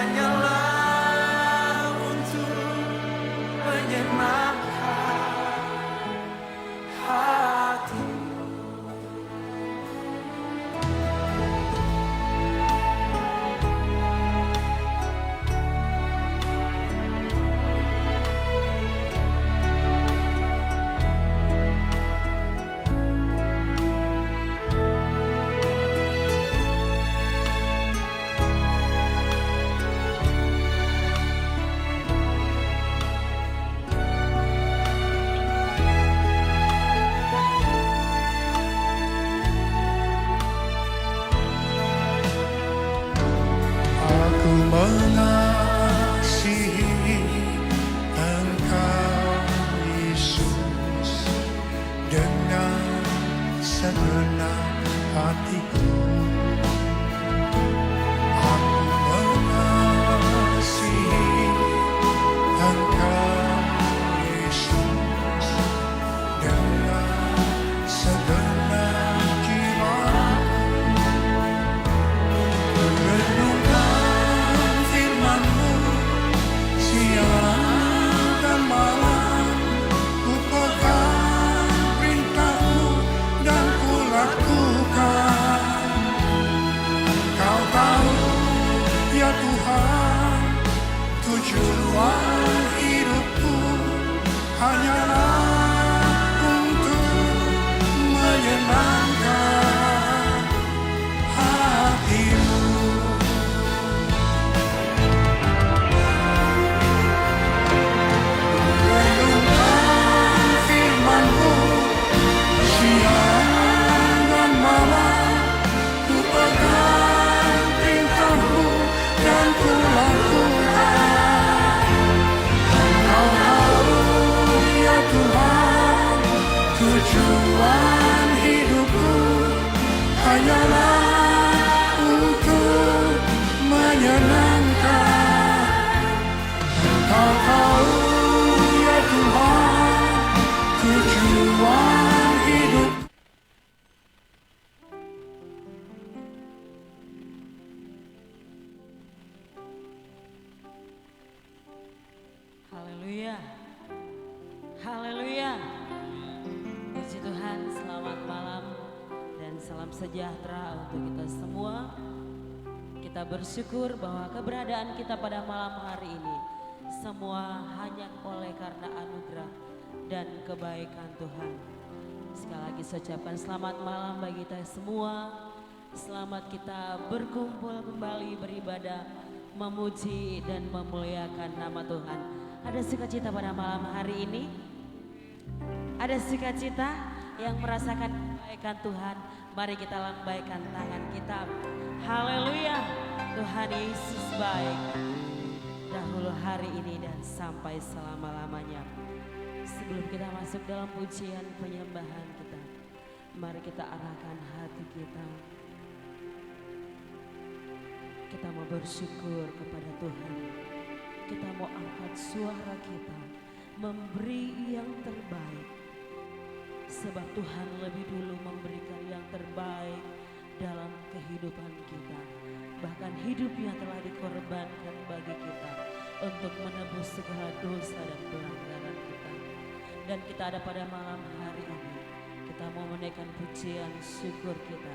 hanyalah untuk menyenangkan hati. Aku mengasihi Engkau Yesus dengan segenap hatiku. Aku mengasihi Engkau Yesus dengan segenap jiwaku. Renungkan firman-Mu siang dan malam, ku pegang perintah-Mu dan ku lakukan. Kau tahu ya Tuhan, tujuan hidupku hanyalah untuk menyenangkan hati-Mu. Renungkan firman-Mu siang dan malam, ku pegang perintah-Mu dan ku lakukan. Kau tahu ya Tuhan, tujuan hidupku hanyalah untuk menyenangkan. Kau tahu ya Tuhan, tujuan hidup. Haleluya, haleluya. Puji Tuhan, selamat malam dan salam sejahtera untuk kita semua. Kita bersyukur bahwa keberadaan kita pada malam hari ini semua hanya oleh karena anugerah dan kebaikan Tuhan. Sekali lagi saya ucapkan selamat malam bagi kita semua. Selamat kita berkumpul kembali beribadah, memuji dan memuliakan nama Tuhan. Ada sukacita pada malam hari ini? Ada sukacita yang merasakan kebaikan Tuhan? Mari kita lambaikan tangan kita. Haleluya, Tuhan Yesus baik. Dahulu hari ini dan sampai selama-lamanya. Sebelum kita masuk dalam pujian penyembahan kita, mari kita arahkan hati kita. Kita mau bersyukur kepada Tuhan. Kita mau angkat suara kita, memberi yang terbaik. Sebab Tuhan lebih dulu memberikan yang terbaik dalam kehidupan kita. Bahkan hidupnya telah dikorbankan bagi kita untuk menebus segala dosa dan pelanggaran kita. Dan kita ada pada malam hari ini, kita mau menaikkan pujian syukur kita.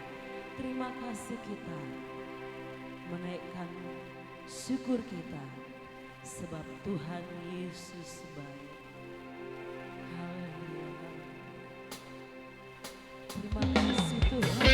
Terima kasih kita, menaikkan syukur kita, sebab Tuhan Yesus baik. Haleluya. Terima kasih Tuhan.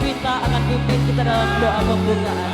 Vita akan pimpin kita dalam doa pembukaan.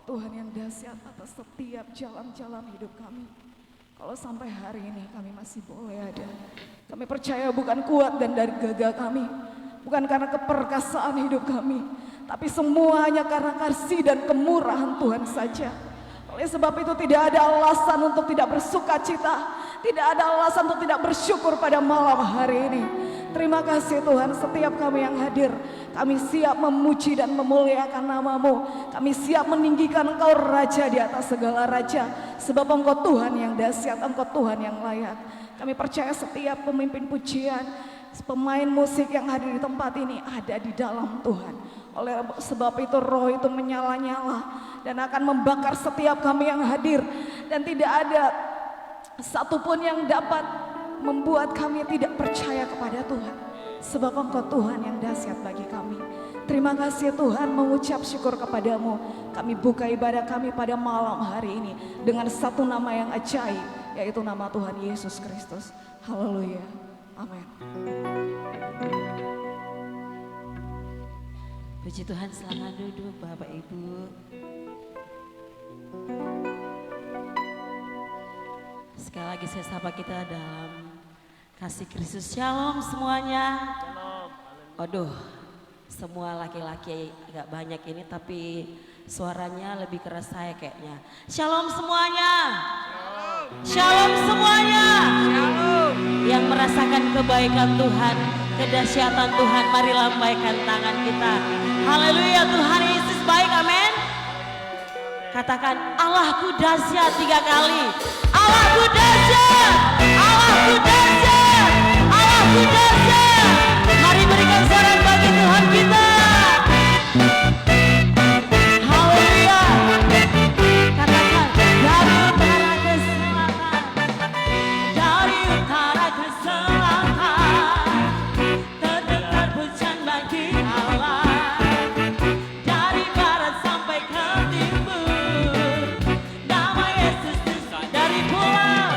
Tuhan yang dahsyat atas setiap jalan-jalan hidup kami. Kalau sampai hari ini kami masih boleh ada, kami percaya bukan kuat dan dari gagah kami, bukan karena keperkasaan hidup kami, tapi semuanya karena kasih dan kemurahan Tuhan saja. Oleh sebab itu tidak ada alasan untuk tidak bersuka cita, tidak ada alasan untuk tidak bersyukur pada malam hari ini. Terima kasih Tuhan, setiap kami yang hadir, kami siap memuji dan memuliakan nama-Mu. Kami siap meninggikan Engkau Raja di atas segala Raja. Sebab Engkau Tuhan yang dahsyat, Engkau Tuhan yang layak. Kami percaya setiap pemimpin pujian, pemain musik yang hadir di tempat ini ada di dalam Tuhan. Oleh sebab itu roh itu menyala-nyala dan akan membakar setiap kami yang hadir. Dan tidak ada satupun yang dapat membuat kami tidak percaya kepada Tuhan. Sebab Engkau Tuhan yang dahsyat bagi kami. Terima kasih Tuhan, mengucap syukur kepadamu. Kami buka ibadah kami pada malam hari ini dengan satu nama yang ajaib, yaitu nama Tuhan Yesus Kristus. Haleluya. Amin. Puji Tuhan, selamat duduk Bapak Ibu. Sekali lagi saya sapa kita dalam kasih Kristus. Shalom semuanya. Waduh, semua laki-laki agak banyak ini tapi suaranya lebih keras saya kayaknya. Shalom semuanya. Shalom semuanya. Shalom. Yang merasakan kebaikan Tuhan, kedahsyatan Tuhan, mari lambaikan tangan kita. Haleluya, Tuhan Yesus baik, amin. Katakan, Allahku dahsyat 3 kali. Allahku dahsyat, Allahku dahsyat, Allahku dahsyat. Mari berikan sorak bagi Tuhan kita. Haleluya. Katakan, dari utara ke selatan, dari utara ke selatan, terdengar pujian bagi Allah. Dari barat sampai ke timur, nama Yesus dari pulau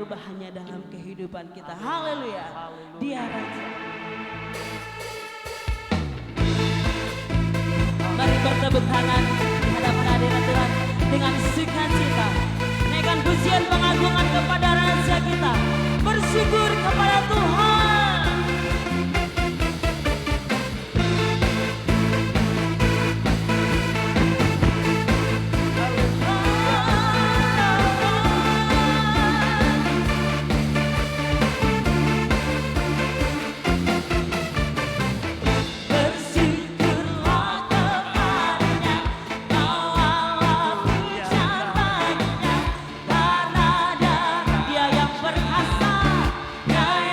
perubahannya dalam kehidupan kita. Haleluya. Dia Raja. Mari bertepuk tangan di hadapan hadirat Tuhan dengan sukacita. Naikkan pujian pengagungan kepada Raja kita. Bersyukur kepada Tuhan. Dia yang perkasa, Dia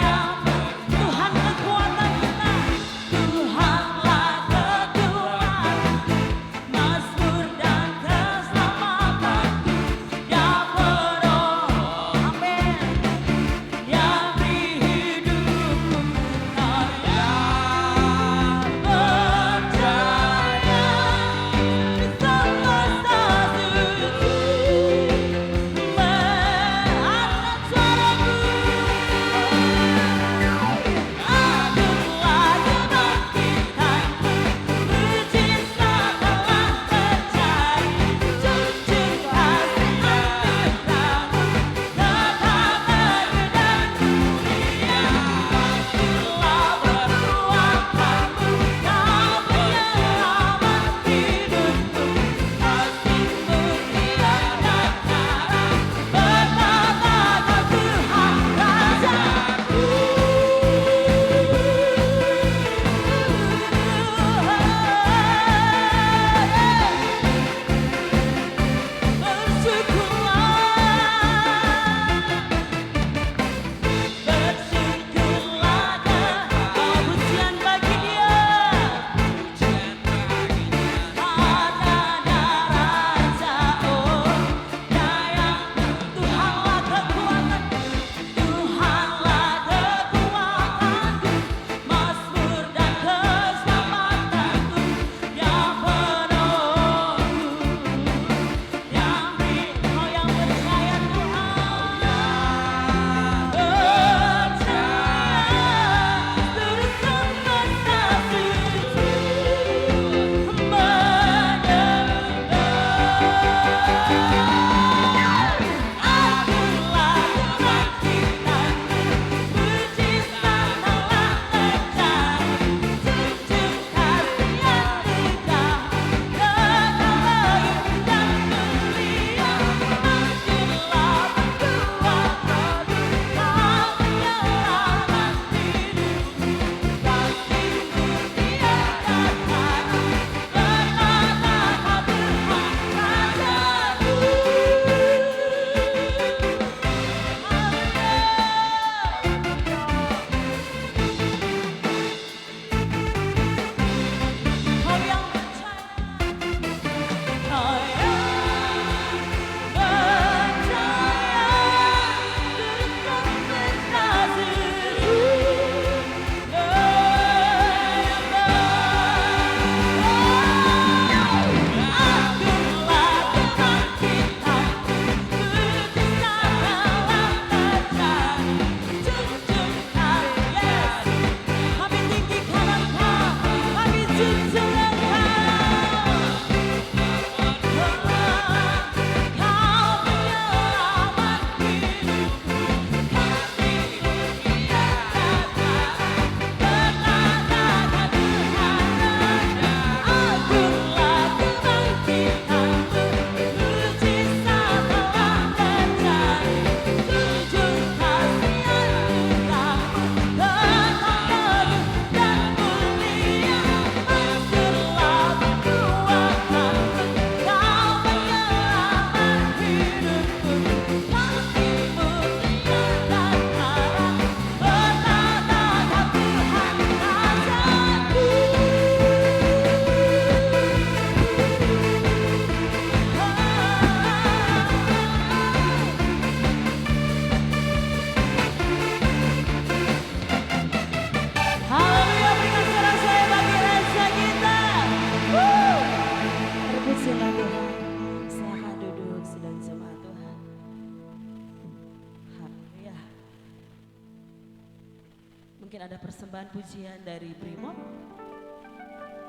Mungkin ada persembahan pujian dari Brimob?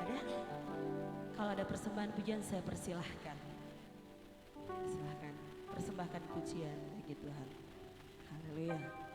Ada? Kalau ada persembahan pujian saya persilahkan. Silahkan, persembahkan pujian bagi Tuhan. Haleluya.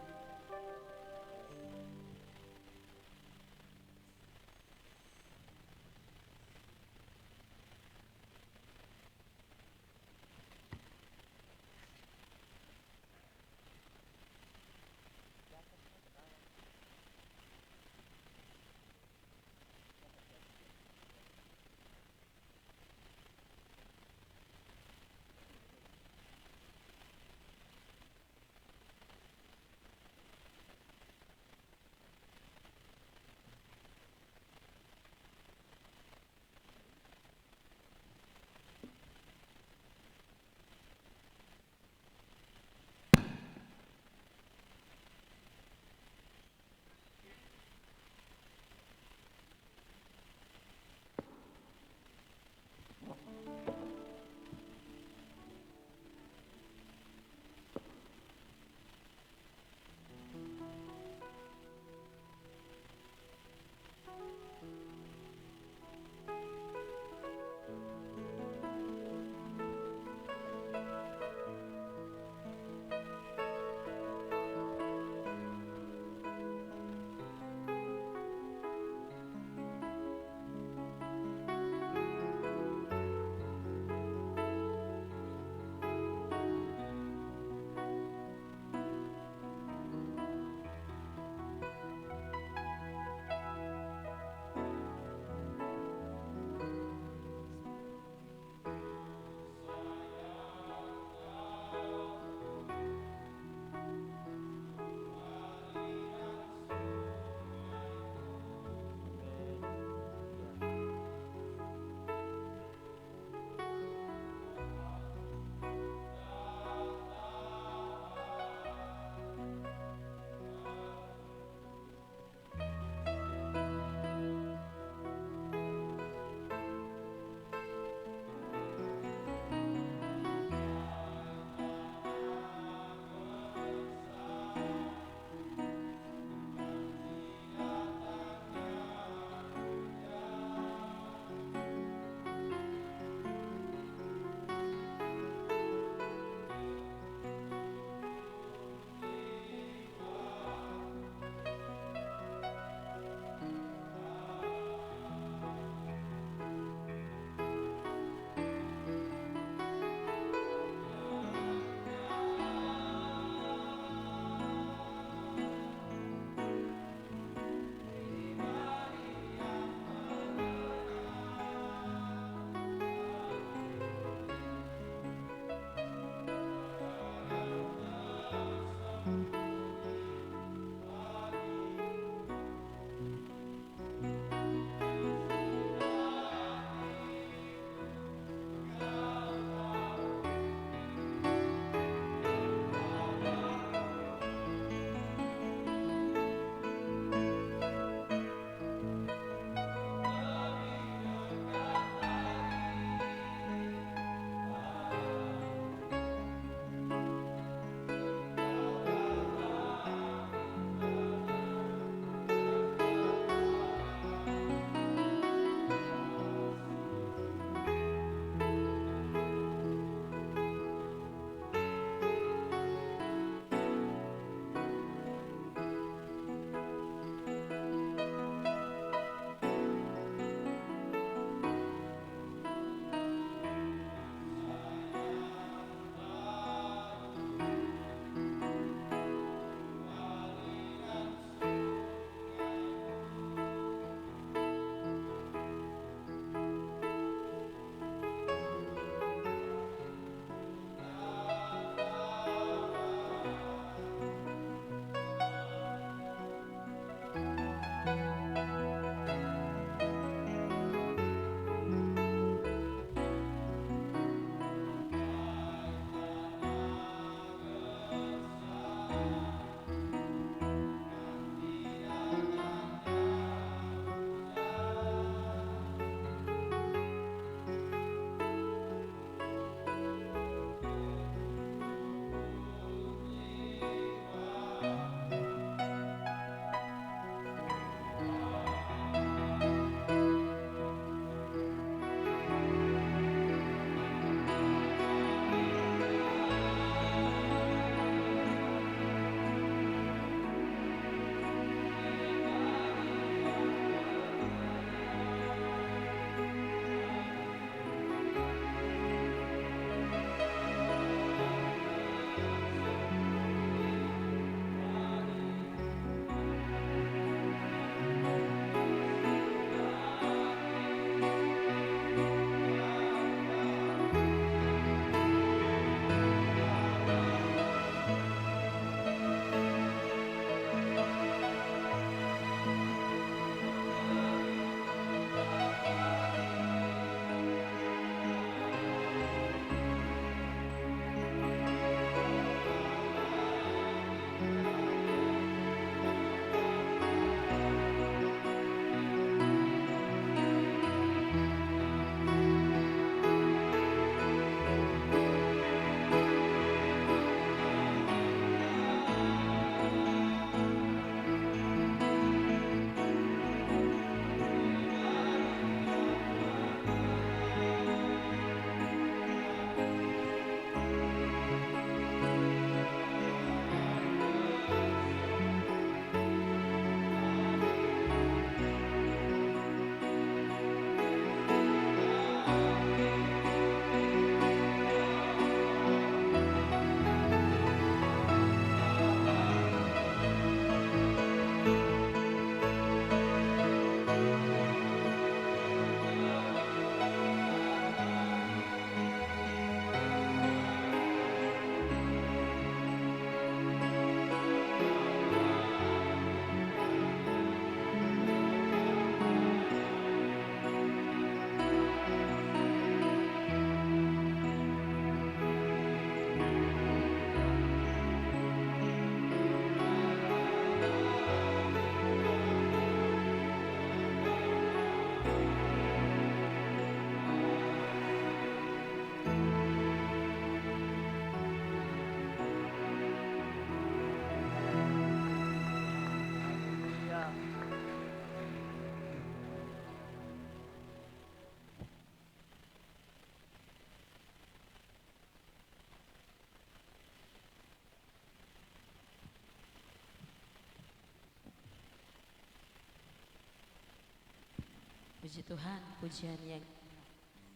Puji Tuhan, pujian yang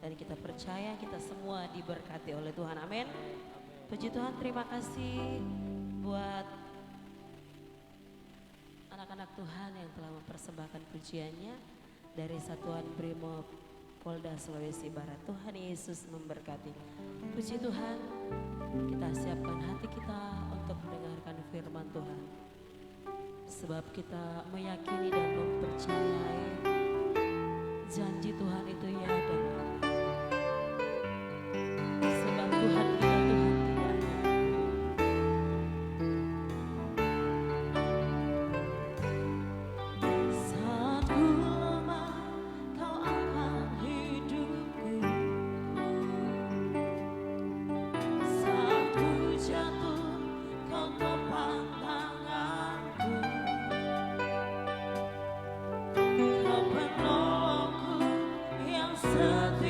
dan kita percaya kita semua diberkati oleh Tuhan. Amin. Puji Tuhan, terima kasih buat anak-anak Tuhan yang telah mempersembahkan pujiannya dari Satuan Brimob Polda Sulawesi Barat. Tuhan Yesus memberkati. Puji Tuhan, kita siapkan hati kita untuk mendengarkan firman Tuhan. Sebab kita meyakini dan mempercayai janji Tuhan itu ya dan amin. Sebab Tuhan kita Tuhan tidak ada. Saat ku lemah, kau akan hidupku. Saat ku jatuh, kau topang tanganku. Kau penolongku yang setia.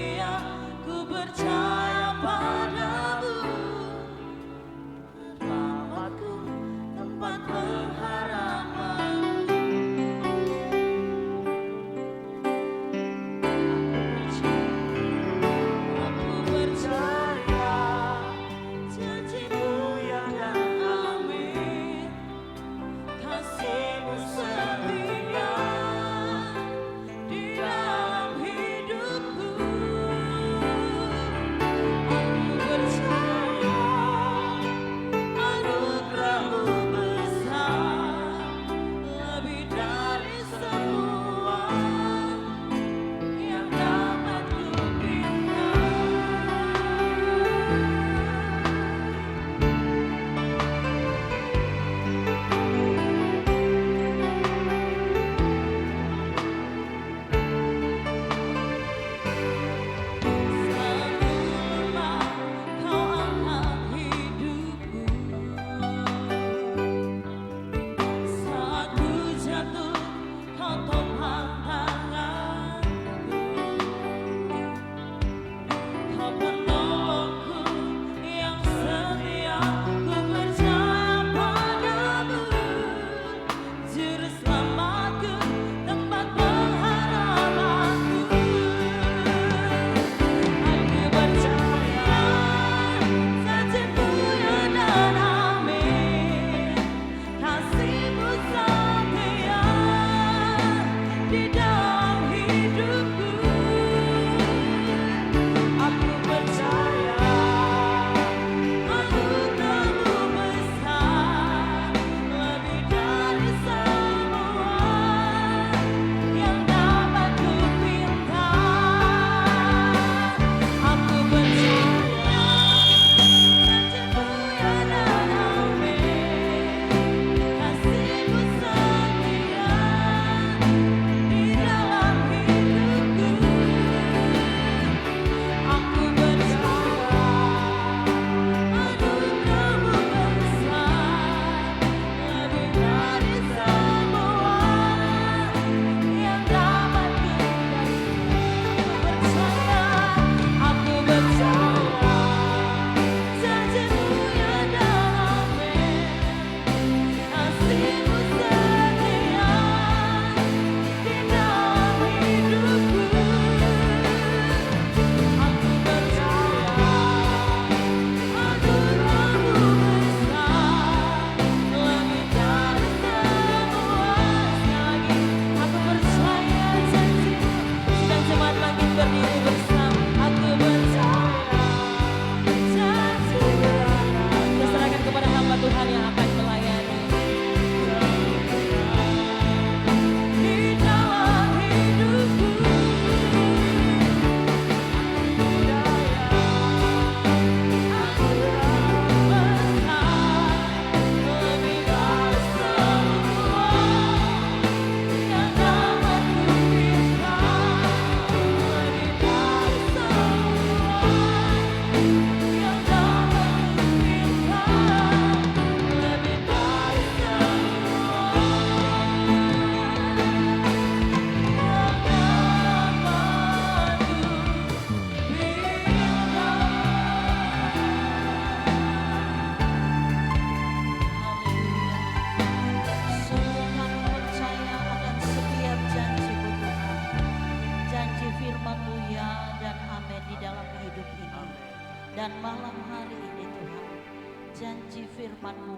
janji firman-Mu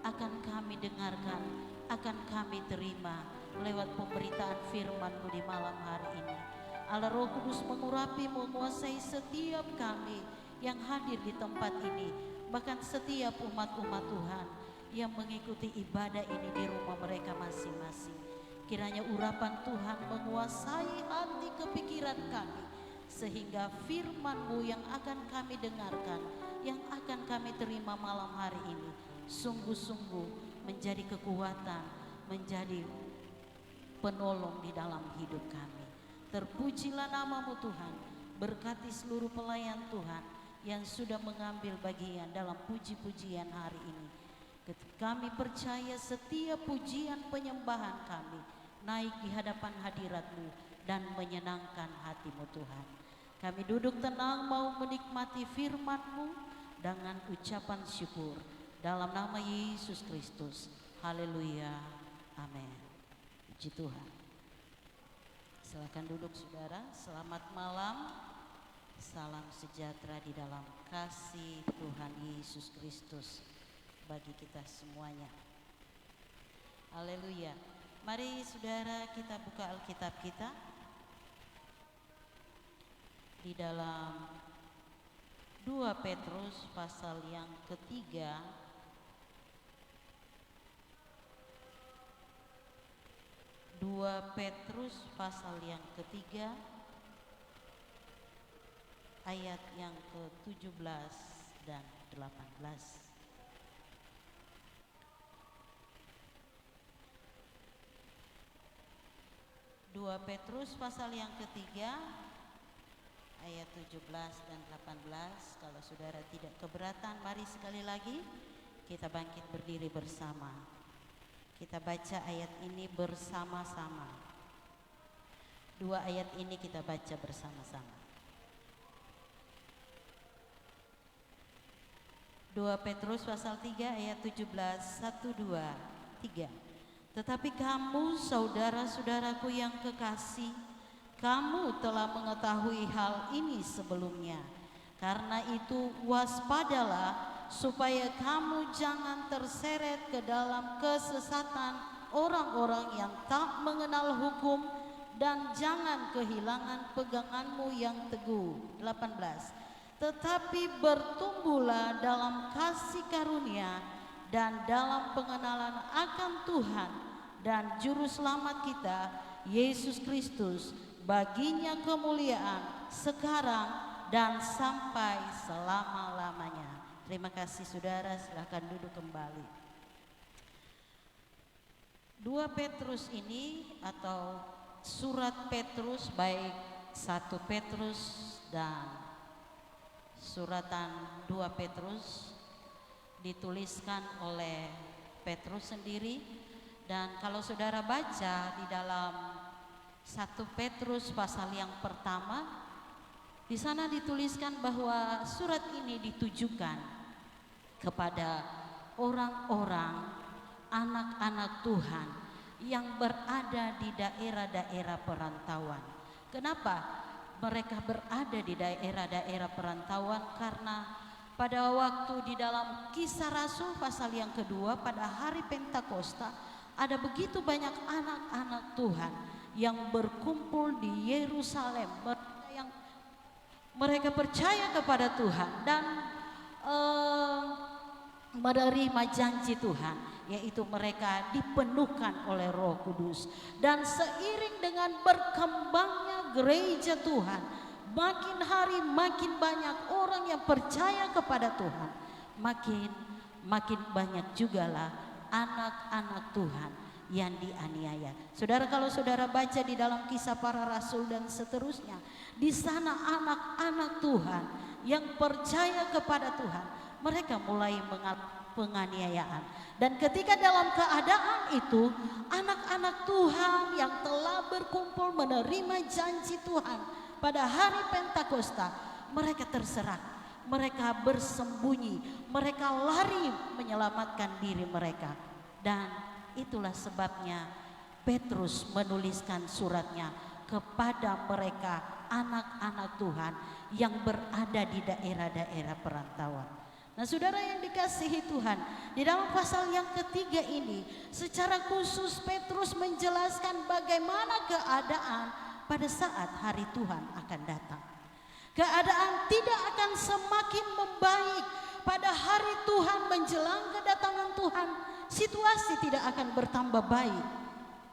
akan kami dengarkan, akan kami terima lewat pemberitaan firman-Mu di malam hari ini. Allah Roh Kudus mengurapi, menguasai setiap kami yang hadir di tempat ini, bahkan setiap umat-umat Tuhan yang mengikuti ibadah ini di rumah mereka masing-masing. Kiranya urapan Tuhan menguasai hati kepikiran kami, sehingga firman-Mu yang akan kami dengarkan, yang akan kami terima malam hari ini, sungguh-sungguh menjadi kekuatan, menjadi penolong di dalam hidup kami. Terpujilah nama-Mu Tuhan, berkati seluruh pelayan Tuhan yang sudah mengambil bagian dalam puji-pujian hari ini. Kami percaya setiap pujian penyembahan kami naik di hadapan hadirat-Mu dan menyenangkan hati-Mu Tuhan. Kami duduk tenang mau menikmati firman-Mu dengan ucapan syukur. Dalam nama Yesus Kristus. Haleluya. Amin. Puji Tuhan. Silakan duduk saudara. Selamat malam. Salam sejahtera di dalam kasih Tuhan Yesus Kristus bagi kita semuanya. Haleluya. Mari saudara kita buka Alkitab kita di dalam 2 Petrus pasal yang ketiga. 2 Petrus pasal yang ketiga ayat yang ke-17 dan 18. 2 Petrus pasal yang ketiga ayat 17 dan 18. Kalau saudara tidak keberatan, mari sekali lagi kita bangkit berdiri bersama. Kita baca ayat ini bersama-sama. 2 ayat ini kita baca bersama-sama. 2 Petrus pasal 3 ayat 17, 1, 2, 3. Tetapi kamu saudara-saudaraku yang kekasih, kamu telah mengetahui hal ini sebelumnya. Karena itu waspadalah supaya kamu jangan terseret ke dalam kesesatan orang-orang yang tak mengenal hukum, dan jangan kehilangan peganganmu yang teguh. 18. Tetapi bertumbuhlah dalam kasih karunia dan dalam pengenalan akan Tuhan dan Juru Selamat kita, Yesus Kristus. Baginya kemuliaan sekarang dan sampai selama-lamanya. Terima kasih saudara, silakan duduk kembali. 2 Petrus ini atau surat Petrus, baik 1 Petrus dan suratan 2 Petrus, dituliskan oleh Petrus sendiri. Dan kalau saudara baca di dalam 1 Petrus pasal yang pertama, di sana dituliskan bahwa surat ini ditujukan kepada orang-orang, anak-anak Tuhan yang berada di daerah-daerah perantauan. Kenapa mereka berada di daerah-daerah perantauan? Karena pada waktu di dalam Kisah Rasul pasal yang kedua, pada hari Pentakosta, ada begitu banyak anak-anak Tuhan yang berkumpul di Yerusalem, yang mereka percaya kepada Tuhan dan menerima janji Tuhan, yaitu mereka dipenuhkan oleh Roh Kudus. Dan seiring dengan berkembangnya gereja Tuhan, makin hari makin banyak orang yang percaya kepada Tuhan, makin banyak jugalah anak-anak Tuhan yang dianiaya. Saudara, kalau saudara baca di dalam Kisah Para Rasul dan seterusnya, di sana anak-anak Tuhan yang percaya kepada Tuhan, mereka mulai mengalami penganiayaan. Dan ketika dalam keadaan itu, anak-anak Tuhan yang telah berkumpul menerima janji Tuhan pada hari Pentakosta, mereka terserak, mereka bersembunyi, mereka lari menyelamatkan diri mereka. Dan itulah sebabnya Petrus menuliskan suratnya kepada mereka, anak-anak Tuhan yang berada di daerah-daerah perantauan. Nah saudara yang dikasihi Tuhan, di dalam pasal yang ketiga ini secara khusus Petrus menjelaskan bagaimana keadaan pada saat hari Tuhan akan datang. Keadaan tidak akan semakin membaik pada hari Tuhan menjelang kedatangan Tuhan. Situasi tidak akan bertambah baik.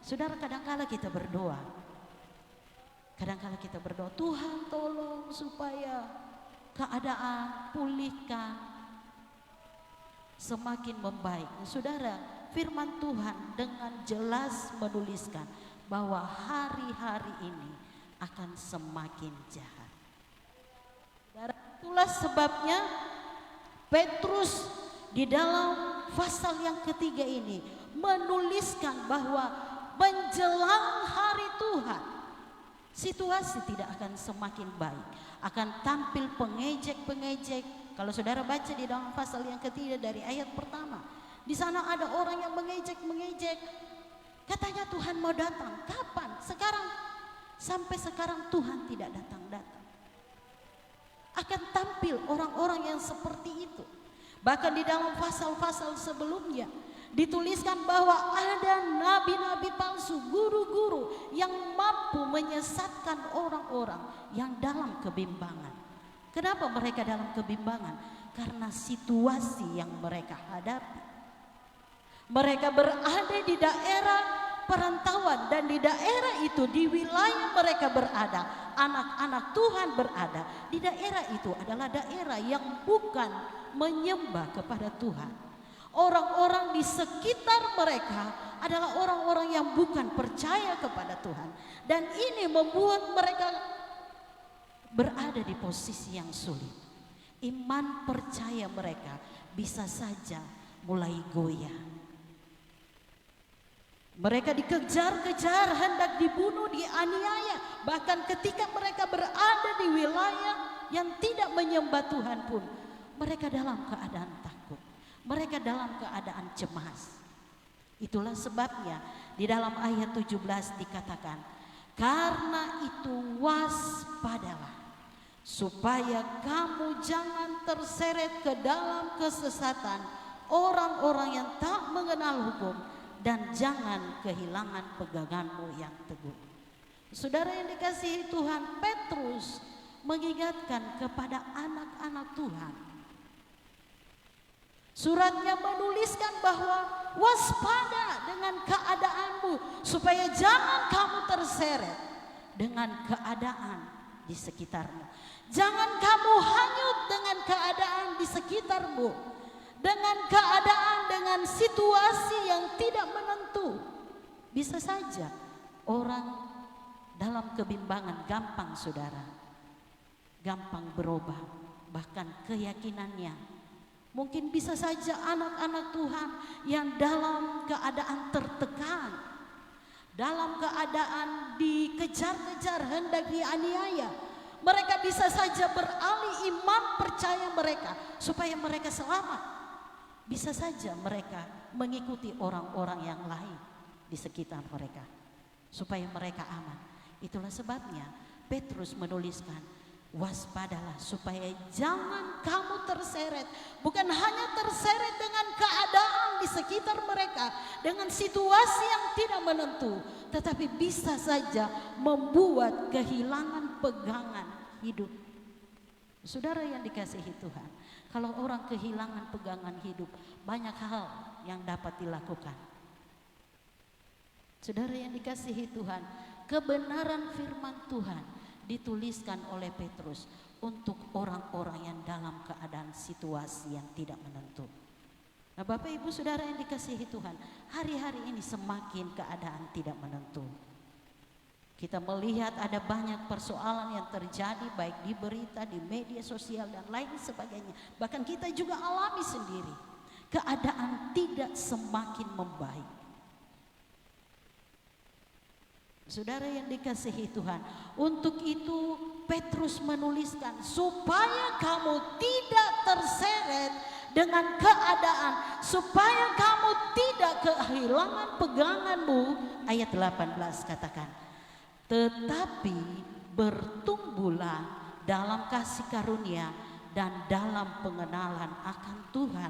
Saudara, kadangkala kita berdoa. Kadangkala kita berdoa, Tuhan tolong supaya keadaan pulihkan, semakin membaik. Saudara, firman Tuhan dengan jelas menuliskan bahwa hari-hari ini akan semakin jahat. Itulah sebabnya Petrus di dalam pasal yang ketiga ini menuliskan bahwa menjelang hari Tuhan situasi tidak akan semakin baik, akan tampil pengejek-pengejek. Kalau saudara baca di dalam pasal yang ketiga dari ayat pertama, di sana ada orang yang mengejek-mengejek. Katanya Tuhan mau datang, kapan? Sekarang, sampai sekarang Tuhan tidak datang-datang. Akan tampil orang-orang yang seperti itu. Bahkan di dalam pasal-pasal sebelumnya dituliskan bahwa ada nabi-nabi palsu, guru-guru yang mampu menyesatkan orang-orang yang dalam kebimbangan. Kenapa mereka dalam kebimbangan? Karena situasi yang mereka hadapi. Mereka berada di daerah perantauan dan di daerah itu, di wilayah mereka berada, anak-anak Tuhan berada. Di daerah itu adalah daerah yang bukan menyembah kepada Tuhan. Orang-orang di sekitar mereka adalah orang-orang yang bukan percaya kepada Tuhan. Dan ini membuat mereka berada di posisi yang sulit. Iman percaya mereka bisa saja mulai goyah. Mereka dikejar-kejar, hendak dibunuh, dianiaya. Bahkan ketika mereka berada di wilayah yang tidak menyembah Tuhan pun, mereka dalam keadaan takut. Mereka dalam keadaan cemas. Itulah sebabnya di dalam ayat 17 dikatakan, karena itu waspadalah, supaya kamu jangan terseret ke dalam kesesatan orang-orang yang tak mengenal hukum, dan jangan kehilangan peganganmu yang teguh. Saudara yang dikasihi Tuhan, Petrus mengingatkan kepada anak-anak Tuhan. Suratnya menuliskan bahwa waspada dengan keadaanmu, supaya jangan kamu terseret dengan keadaan di sekitarmu. Jangan kamu hanyut dengan keadaan di sekitarmu, dengan keadaan, dengan situasi yang tidak menentu. Bisa saja orang dalam kebimbangan gampang, saudara, gampang berubah, bahkan keyakinannya. Mungkin bisa saja anak-anak Tuhan yang dalam keadaan tertekan, dalam keadaan dikejar-kejar, hendak dianiaya, mereka bisa saja beralih iman percaya mereka supaya mereka selamat. Bisa saja mereka mengikuti orang-orang yang lain di sekitar mereka supaya mereka aman. Itulah sebabnya Petrus menuliskan, waspadalah supaya jangan kamu terseret. Bukan hanya terseret dengan keadaan di sekitar mereka, dengan situasi yang tidak menentu, tetapi bisa saja membuat kehilangan pegangan hidup. Saudara yang dikasihi Tuhan, kalau orang kehilangan pegangan hidup, banyak hal yang dapat dilakukan. Saudara yang dikasihi Tuhan, kebenaran firman Tuhan dituliskan oleh Petrus untuk orang-orang yang dalam keadaan situasi yang tidak menentu. Nah, Bapak Ibu Saudara yang dikasihi Tuhan, hari-hari ini semakin keadaan tidak menentu. Kita melihat ada banyak persoalan yang terjadi baik di berita, di media sosial dan lain sebagainya. Bahkan kita juga alami sendiri. Keadaan tidak semakin membaik. Saudara yang dikasihi Tuhan, untuk itu Petrus menuliskan supaya kamu tidak terseret dengan keadaan, supaya kamu tidak kehilangan peganganmu. Ayat 18 katakan, tetapi bertumbuhlah dalam kasih karunia dan dalam pengenalan akan Tuhan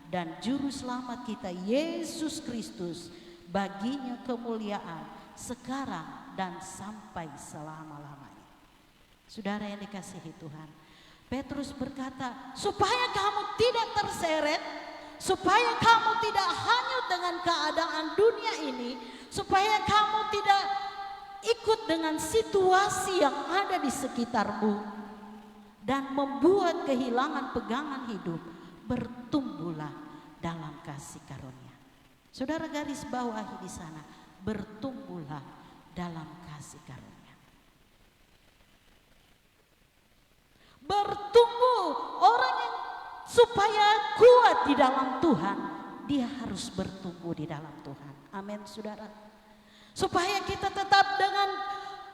dan Juru Selamat kita Yesus Kristus. Baginya kemuliaan sekarang dan sampai selama-lamanya. Saudara yang dikasihi Tuhan, Petrus berkata, supaya kamu tidak terseret, supaya kamu tidak hanyut dengan keadaan dunia ini, supaya kamu tidak ikut dengan situasi yang ada di sekitarmu dan membuat kehilangan pegangan hidup, bertumbuhlah dalam kasih karunia. Saudara garis bawahi di sana, bertumbuhlah dalam kasih karunia. Bertumbuh, orang yang supaya kuat di dalam Tuhan, dia harus bertumbuh di dalam Tuhan. Amin, saudara. Supaya kita tetap dengan,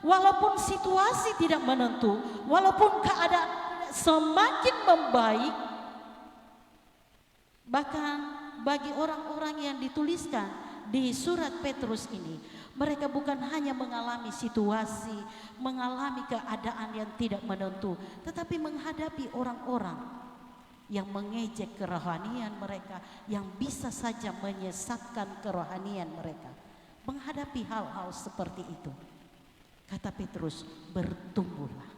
walaupun situasi tidak menentu, walaupun keadaan semakin membaik, bahkan bagi orang-orang yang dituliskan di surat Petrus ini, mereka bukan hanya mengalami situasi, mengalami keadaan yang tidak menentu, tetapi menghadapi orang-orang yang mengejek kerohanian mereka, yang bisa saja menyesatkan kerohanian mereka. Menghadapi hal-hal seperti itu, kata Petrus, bertumbuhlah.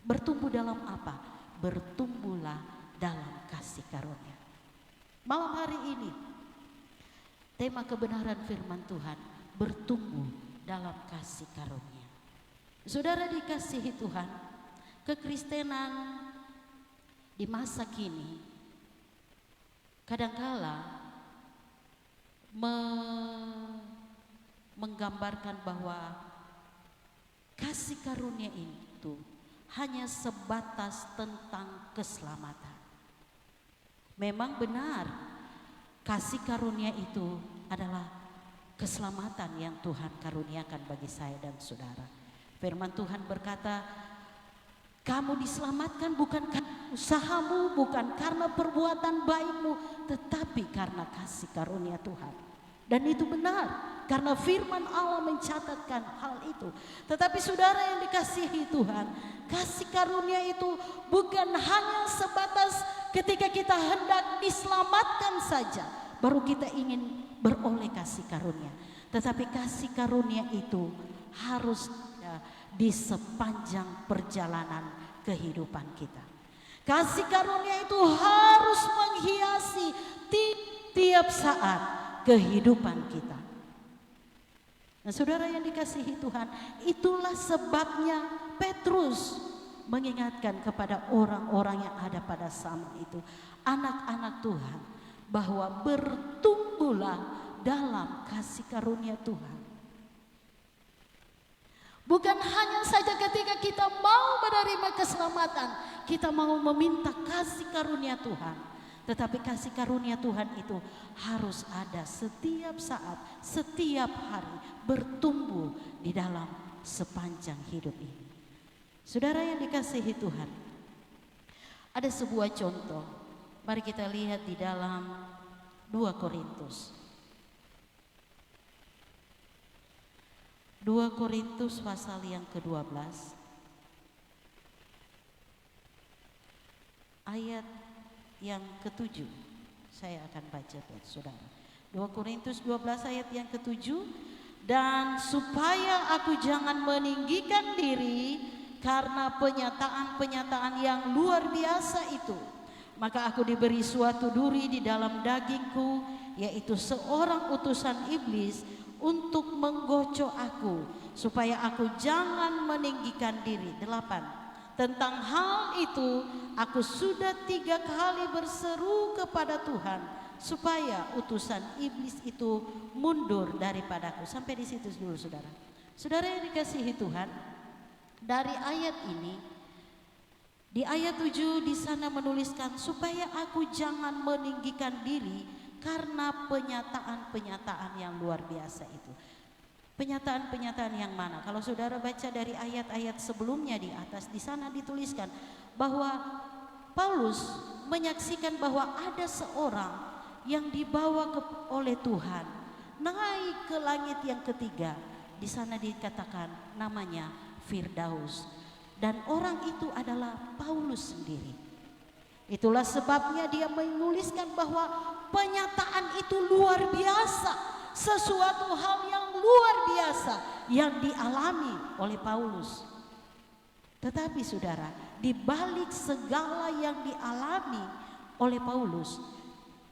Bertumbuh dalam apa? Bertumbuhlah dalam kasih karunia. Malam hari ini, tema kebenaran firman Tuhan, bertumbuh dalam kasih karunia. Saudara dikasihi Tuhan, kekristenan di masa kini kadangkala menggambarkan bahwa kasih karunia itu hanya sebatas tentang keselamatan. Memang benar, kasih karunia itu adalah keselamatan yang Tuhan karuniakan bagi saya dan saudara. Firman Tuhan berkata, kamu diselamatkan bukan karena usahamu, bukan karena perbuatan baikmu, tetapi karena kasih karunia Tuhan. Dan itu benar, karena firman Allah mencatatkan hal itu. Tetapi saudara yang dikasihi Tuhan, kasih karunia itu bukan hanya sebatas ketika kita hendak diselamatkan saja, baru kita ingin beroleh kasih karunia. Tetapi kasih karunia itu harus ada di sepanjang perjalanan kehidupan kita. Kasih karunia itu harus menghiasi tiap saat kehidupan kita. Nah, saudara yang dikasihi Tuhan, itulah sebabnya Petrus mengingatkan kepada orang-orang yang ada pada zaman itu, anak-anak Tuhan, bahwa bertumbuhlah dalam kasih karunia Tuhan. Bukan hanya saja ketika kita mau menerima keselamatan, kita mau meminta kasih karunia Tuhan, tetapi kasih karunia Tuhan itu harus ada setiap saat, setiap hari, bertumbuh di dalam sepanjang hidup ini. Saudara yang dikasihi Tuhan, ada sebuah contoh. Mari kita lihat di dalam 2 Korintus. 2 Korintus pasal yang ke-12. Ayat yang ke-7. Saya akan baca buat saudara. 2 Korintus 12 ayat yang ke-7. Dan supaya aku jangan meninggikan diri karena penyataan-penyataan yang luar biasa itu, maka aku diberi suatu duri di dalam dagingku, yaitu seorang utusan iblis untuk menggocok aku, supaya aku jangan meninggikan diri. 8. Tentang hal itu aku sudah 3 kali berseru kepada Tuhan, supaya utusan iblis itu mundur daripadaku. Sampai di situ dulu saudara. Saudara yang dikasihi Tuhan, dari ayat ini, di ayat 7 di sana menuliskan supaya aku jangan meninggikan diri karena penyataan-penyataan yang luar biasa itu. Penyataan-penyataan yang mana? Kalau saudara baca dari ayat-ayat sebelumnya di atas, di sana dituliskan bahwa Paulus menyaksikan bahwa ada seorang yang dibawa oleh Tuhan naik ke langit yang ketiga. Di sana dikatakan namanya Firdaus, dan orang itu adalah Paulus sendiri. Itulah sebabnya dia menuliskan bahwa penyataan itu luar biasa, sesuatu hal yang luar biasa yang dialami oleh Paulus. Tetapi saudara, di balik segala yang dialami oleh Paulus,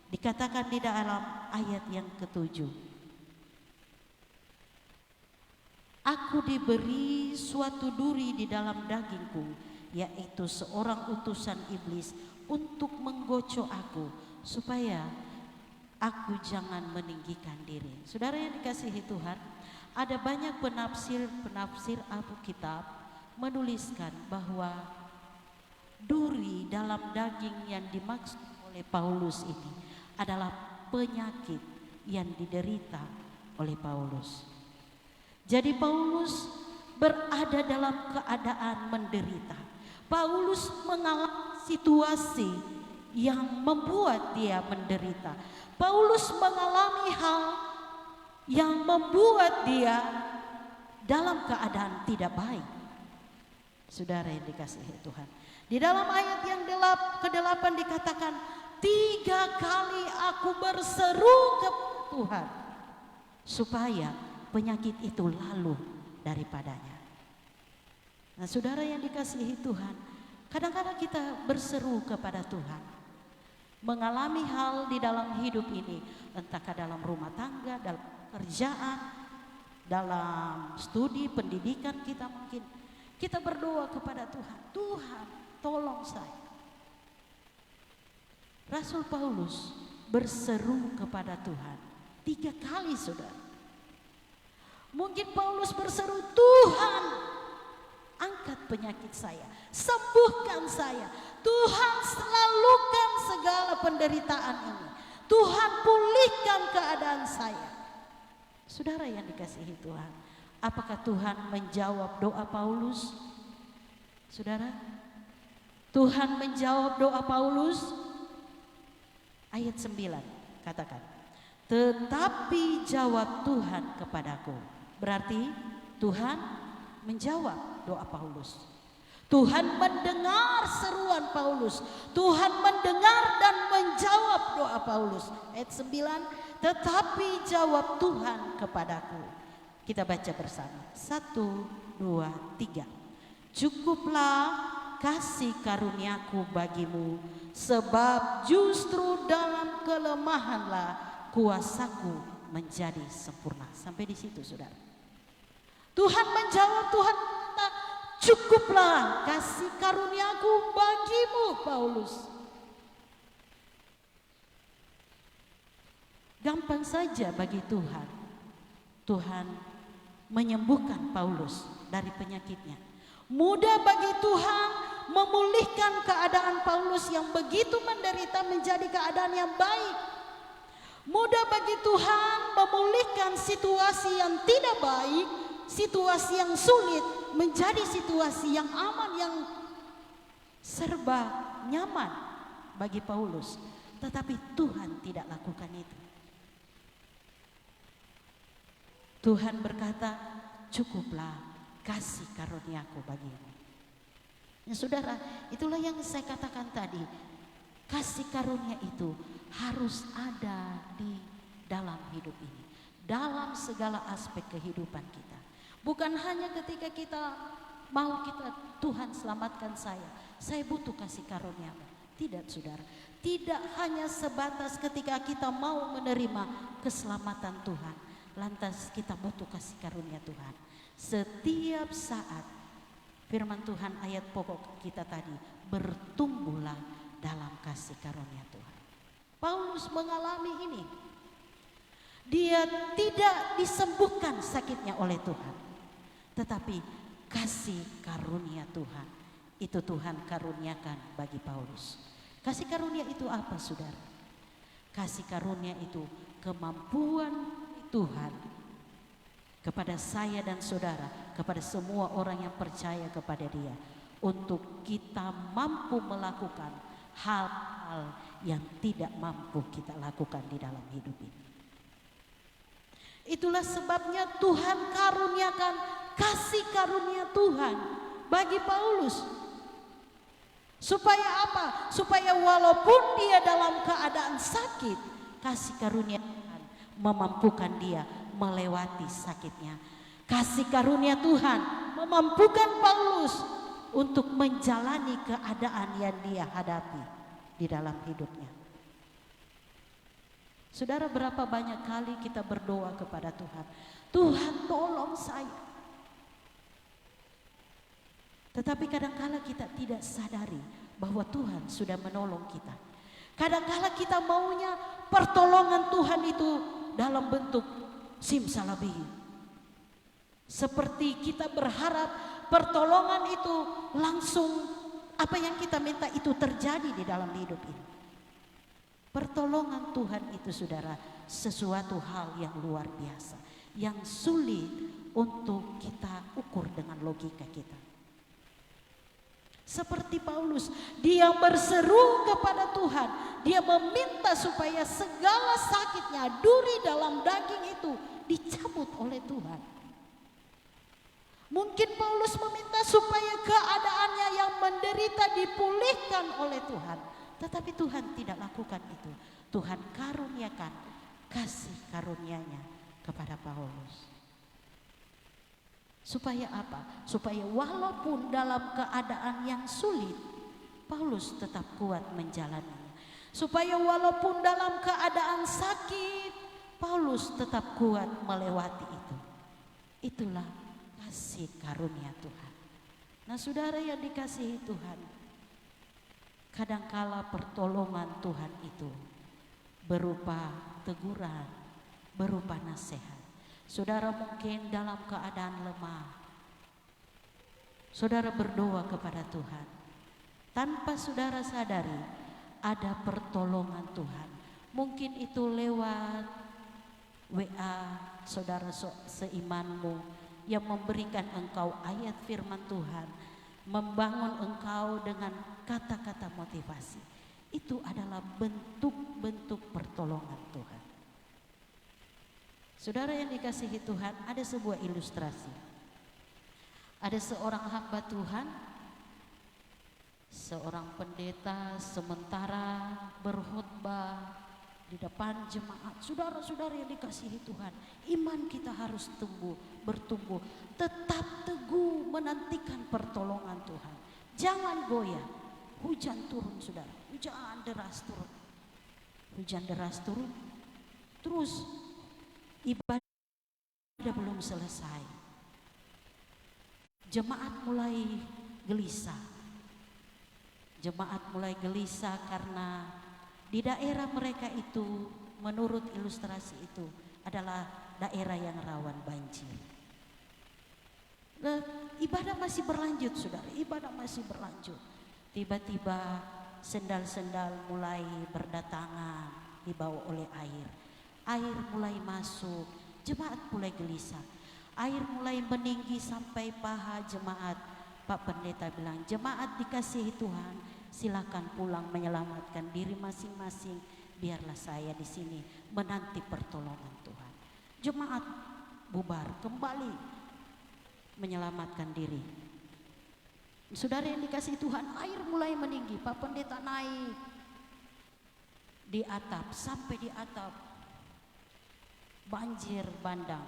dikatakan di dalam ayat yang ke-7, aku diberi suatu duri di dalam dagingku, yaitu seorang utusan iblis untuk menggocok aku, supaya aku jangan meninggikan diri. Saudara yang dikasihi Tuhan, ada banyak penafsir Alkitab menuliskan bahwa duri dalam daging yang dimaksud oleh Paulus ini adalah penyakit yang diderita oleh Paulus. Jadi Paulus berada dalam keadaan menderita. Paulus mengalami situasi yang membuat dia menderita. Paulus mengalami hal yang membuat dia dalam keadaan tidak baik. Saudara yang dikasihi Tuhan, di dalam ayat yang ke-8 dikatakan, 3 kali aku berseru ke Tuhan supaya penyakit itu lalu daripadanya. Nah, saudara yang dikasihi Tuhan, kadang-kadang kita berseru kepada Tuhan, mengalami hal di dalam hidup ini, entahkah dalam rumah tangga, dalam kerjaan, dalam studi pendidikan kita mungkin. Kita berdoa kepada Tuhan, Tuhan tolong saya. Rasul Paulus berseru kepada Tuhan 3 kali, saudara. Mungkin Paulus berseru, Tuhan angkat penyakit saya, sembuhkan saya. Tuhan selalukan segala penderitaan ini. Tuhan pulihkan keadaan saya. Saudara yang dikasihi Tuhan, apakah Tuhan menjawab doa Paulus? Saudara, Tuhan menjawab doa Paulus. Ayat 9 katakan, tetapi jawab Tuhan kepadaku. Berarti Tuhan menjawab doa Paulus. Tuhan mendengar seruan Paulus. Tuhan mendengar dan menjawab doa Paulus. Ayat 9, tetapi jawab Tuhan kepadaku. Kita baca bersama. 1, 2, 3. Cukuplah kasih karuniaku bagimu, sebab justru dalam kelemahanlah kuasaku menjadi sempurna. Sampai di situ, saudara. Tuhan menjawab, Tuhan kata, cukuplah kasih karuniaku bagimu, Paulus. Gampang saja bagi Tuhan. Tuhan menyembuhkan Paulus dari penyakitnya. Mudah bagi Tuhan memulihkan keadaan Paulus yang begitu menderita menjadi keadaan yang baik. Mudah bagi Tuhan memulihkan situasi yang tidak baik, situasi yang sulit menjadi situasi yang aman, yang serba nyaman bagi Paulus. Tetapi Tuhan tidak lakukan itu. Tuhan berkata, cukuplah kasih karuniaku bagimu. Ya saudara, itulah yang saya katakan tadi. Kasih karunia itu harus ada di dalam hidup ini, dalam segala aspek kehidupan kita. Bukan hanya ketika kita mau Tuhan selamatkan saya butuh kasih karunia-Mu. Tidak, saudara. Tidak hanya sebatas ketika kita mau menerima keselamatan Tuhan, lantas kita butuh kasih karunia Tuhan. Setiap saat firman Tuhan ayat pokok kita tadi, bertumbuhlah dalam kasih karunia Tuhan. Paulus mengalami ini. Dia tidak disembuhkan sakitnya oleh Tuhan, tetapi kasih karunia Tuhan itu Tuhan karuniakan bagi Paulus. Kasih karunia itu apa, saudara? Kasih karunia itu kemampuan Tuhan kepada saya dan saudara, kepada semua orang yang percaya kepada Dia, untuk kita mampu melakukan hal-hal yang tidak mampu kita lakukan di dalam hidup ini. Itulah sebabnya Tuhan karuniakan kasih karunia Tuhan bagi Paulus. Supaya apa? Supaya walaupun dia dalam keadaan sakit, kasih karunia Tuhan memampukan dia melewati sakitnya. Kasih karunia Tuhan memampukan Paulus untuk menjalani keadaan yang dia hadapi di dalam hidupnya. Saudara, berapa banyak kali kita berdoa kepada Tuhan, Tuhan tolong saya. Tetapi kadangkala kita tidak sadari bahwa Tuhan sudah menolong kita. Kadangkala kita maunya pertolongan Tuhan itu dalam bentuk simsalabim. Seperti kita berharap pertolongan itu langsung apa yang kita minta itu terjadi di dalam hidup ini. Pertolongan Tuhan itu, saudara, sesuatu hal yang luar biasa, yang sulit untuk kita ukur dengan logika kita. Seperti Paulus, dia berseru kepada Tuhan, dia meminta supaya segala sakitnya, duri dalam daging itu dicabut oleh Tuhan. Mungkin Paulus meminta supaya keadaannya yang menderita dipulihkan oleh Tuhan, tetapi Tuhan tidak lakukan itu. Tuhan karuniakan kasih karunia-Nya kepada Paulus. Supaya apa? Supaya walaupun dalam keadaan yang sulit, Paulus tetap kuat menjalaninya. Supaya walaupun dalam keadaan sakit, Paulus tetap kuat melewati itu. Itulah kasih karunia Tuhan. Nah, saudara yang dikasihi Tuhan, kadangkala pertolongan Tuhan itu berupa teguran, berupa nasihat. Saudara mungkin dalam keadaan lemah, saudara berdoa kepada Tuhan. Tanpa saudara sadari ada pertolongan Tuhan. Mungkin itu lewat WA saudara seimanmu yang memberikan engkau ayat firman Tuhan, membangun engkau dengan kata-kata motivasi. Itu adalah bentuk-bentuk pertolongan Tuhan. Saudara yang dikasihi Tuhan, ada sebuah ilustrasi. Ada seorang hamba Tuhan, seorang pendeta sementara berkhotbah di depan jemaat. Saudara-saudara yang dikasihi Tuhan, iman kita harus bertumbuh, tetap teguh menantikan pertolongan Tuhan. Jangan goyah. Hujan turun, saudara, hujan deras turun. Hujan deras turun, terus ibadah belum selesai. Jemaat mulai gelisah. Jemaat mulai gelisah karena di daerah mereka itu, menurut ilustrasi itu, adalah daerah yang rawan banjir. Nah, ibadah masih berlanjut, saudara. Ibadah masih berlanjut. Tiba-tiba sendal-sendal mulai berdatangan, dibawa oleh air. Air mulai masuk, jemaat mulai gelisah. Air mulai meninggi sampai paha jemaat. Pak Pendeta bilang, jemaat dikasihi Tuhan, silakan pulang menyelamatkan diri masing-masing. Biarlah saya di sini menanti pertolongan Tuhan. Jemaat bubar kembali menyelamatkan diri. Saudara yang dikasihi Tuhan, air mulai meninggi. Pak Pendeta naik di atap, sampai di atap. Banjir bandang.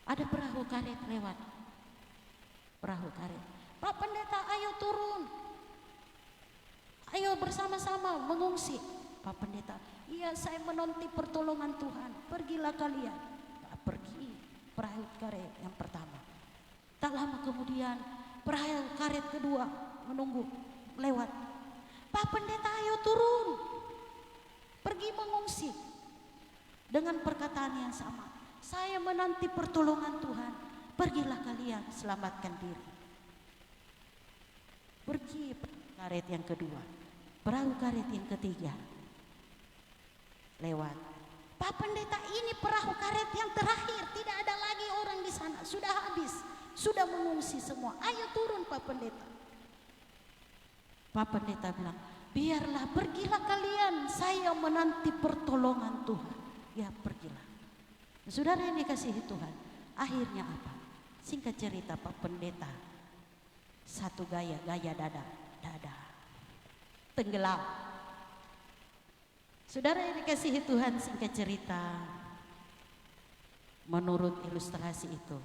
Ada perahu karet lewat. Perahu karet. Pak Pendeta, ayo turun. Ayo bersama-sama mengungsi. Pak Pendeta, iya saya menanti pertolongan Tuhan. Pergilah kalian. Nah, pergi perahu karet yang pertama. Tak lama kemudian perahu karet kedua menunggu lewat. Pak Pendeta, ayo turun. Pergi mengungsi. Dengan perkataan yang sama. Saya menanti pertolongan Tuhan. Pergilah kalian, selamatkan diri. Pergi perahu karet yang kedua. Perahu karet yang ketiga. Lewat. Pak Pendeta, ini perahu karet yang terakhir. Tidak ada lagi orang di sana. Sudah habis. Sudah mengungsi semua. Ayo turun Pak Pendeta. Pak Pendeta bilang, biarlah, pergilah kalian. Saya menanti pertolongan Tuhan. Ya, pergilah. Saudara yang dikasihi Tuhan, akhirnya apa? Singkat cerita, Pak Pendeta Satu gaya dada. Tenggelam. Saudara yang dikasihi Tuhan, singkat cerita, menurut ilustrasi itu,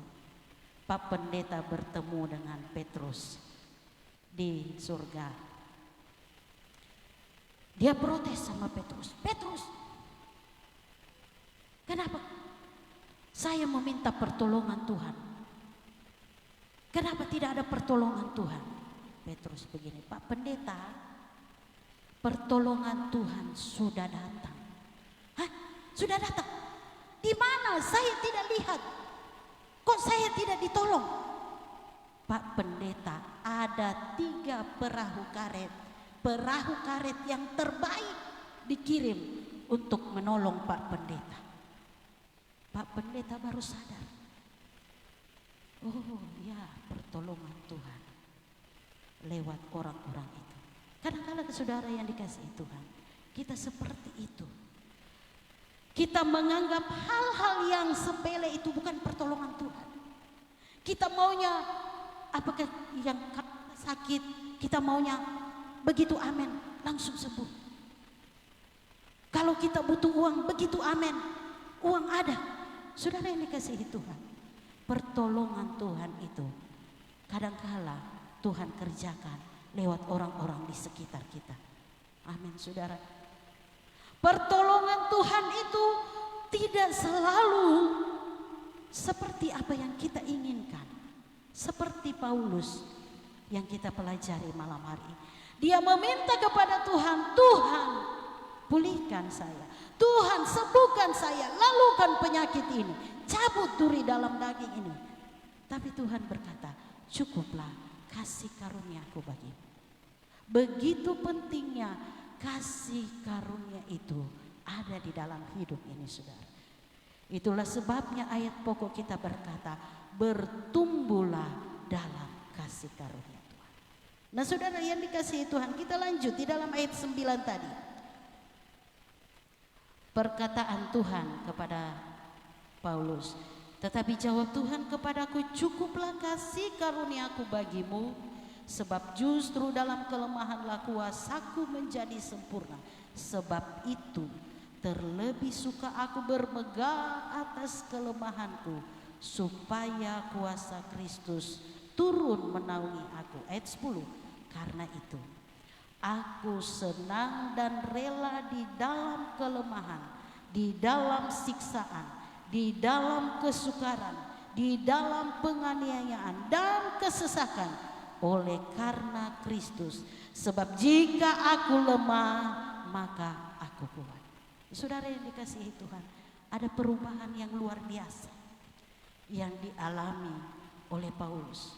Pak Pendeta bertemu dengan Petrus di surga. Dia protes sama Petrus. Petrus, kenapa saya meminta pertolongan Tuhan? Kenapa tidak ada pertolongan Tuhan? Petrus begini, Pak Pendeta, pertolongan Tuhan sudah datang. Hah? Sudah datang? Di mana? Saya tidak lihat. Kok saya tidak ditolong? Pak Pendeta, ada 3 perahu karet. Perahu karet yang terbaik dikirim untuk menolong Pak Pendeta. Pak Pendeta baru sadar. Oh ya, pertolongan Tuhan lewat orang-orang itu. Kadang-kadang saudara yang dikasihi Tuhan, kita seperti itu. Kita menganggap hal-hal yang sepele itu bukan pertolongan Tuhan. Kita maunya apakah yang sakit, kita maunya begitu amin langsung sembuh. Kalau kita butuh uang, begitu amin, uang ada. Saudara yang dikasihi Tuhan, pertolongan Tuhan itu kadang-kala Tuhan kerjakan lewat orang-orang di sekitar kita. Amin saudara. Pertolongan Tuhan itu tidak selalu seperti apa yang kita inginkan. Seperti Paulus yang kita pelajari malam hari ini. Dia meminta kepada Tuhan, Tuhan pulihkan saya, Tuhan sembuhkan saya, lalukan penyakit ini, cabut duri dalam daging ini. Tapi Tuhan berkata, cukuplah kasih karuniaku bagimu. Begitu pentingnya kasih karunia itu ada di dalam hidup ini saudara. Itulah sebabnya ayat pokok kita berkata, bertumbuhlah dalam kasih karunia Tuhan. Nah saudara yang dikasihi Tuhan, kita lanjut di dalam ayat 9 tadi. Perkataan Tuhan kepada Paulus, tetapi jawab Tuhan kepadaku, cukuplah kasih karuniaku bagimu, sebab justru dalam kelemahanlah kuasaku menjadi sempurna. Sebab itu terlebih suka aku bermegah atas kelemahanku, supaya kuasa Kristus turun menaungi aku. Ayat 10, karena itu aku senang dan rela di dalam kelemahan, di dalam siksaan, di dalam kesukaran, di dalam penganiayaan dan kesesakan oleh karena Kristus. Sebab jika aku lemah, maka aku kuat. Saudara yang dikasihi Tuhan, ada perubahan yang luar biasa yang dialami oleh Paulus.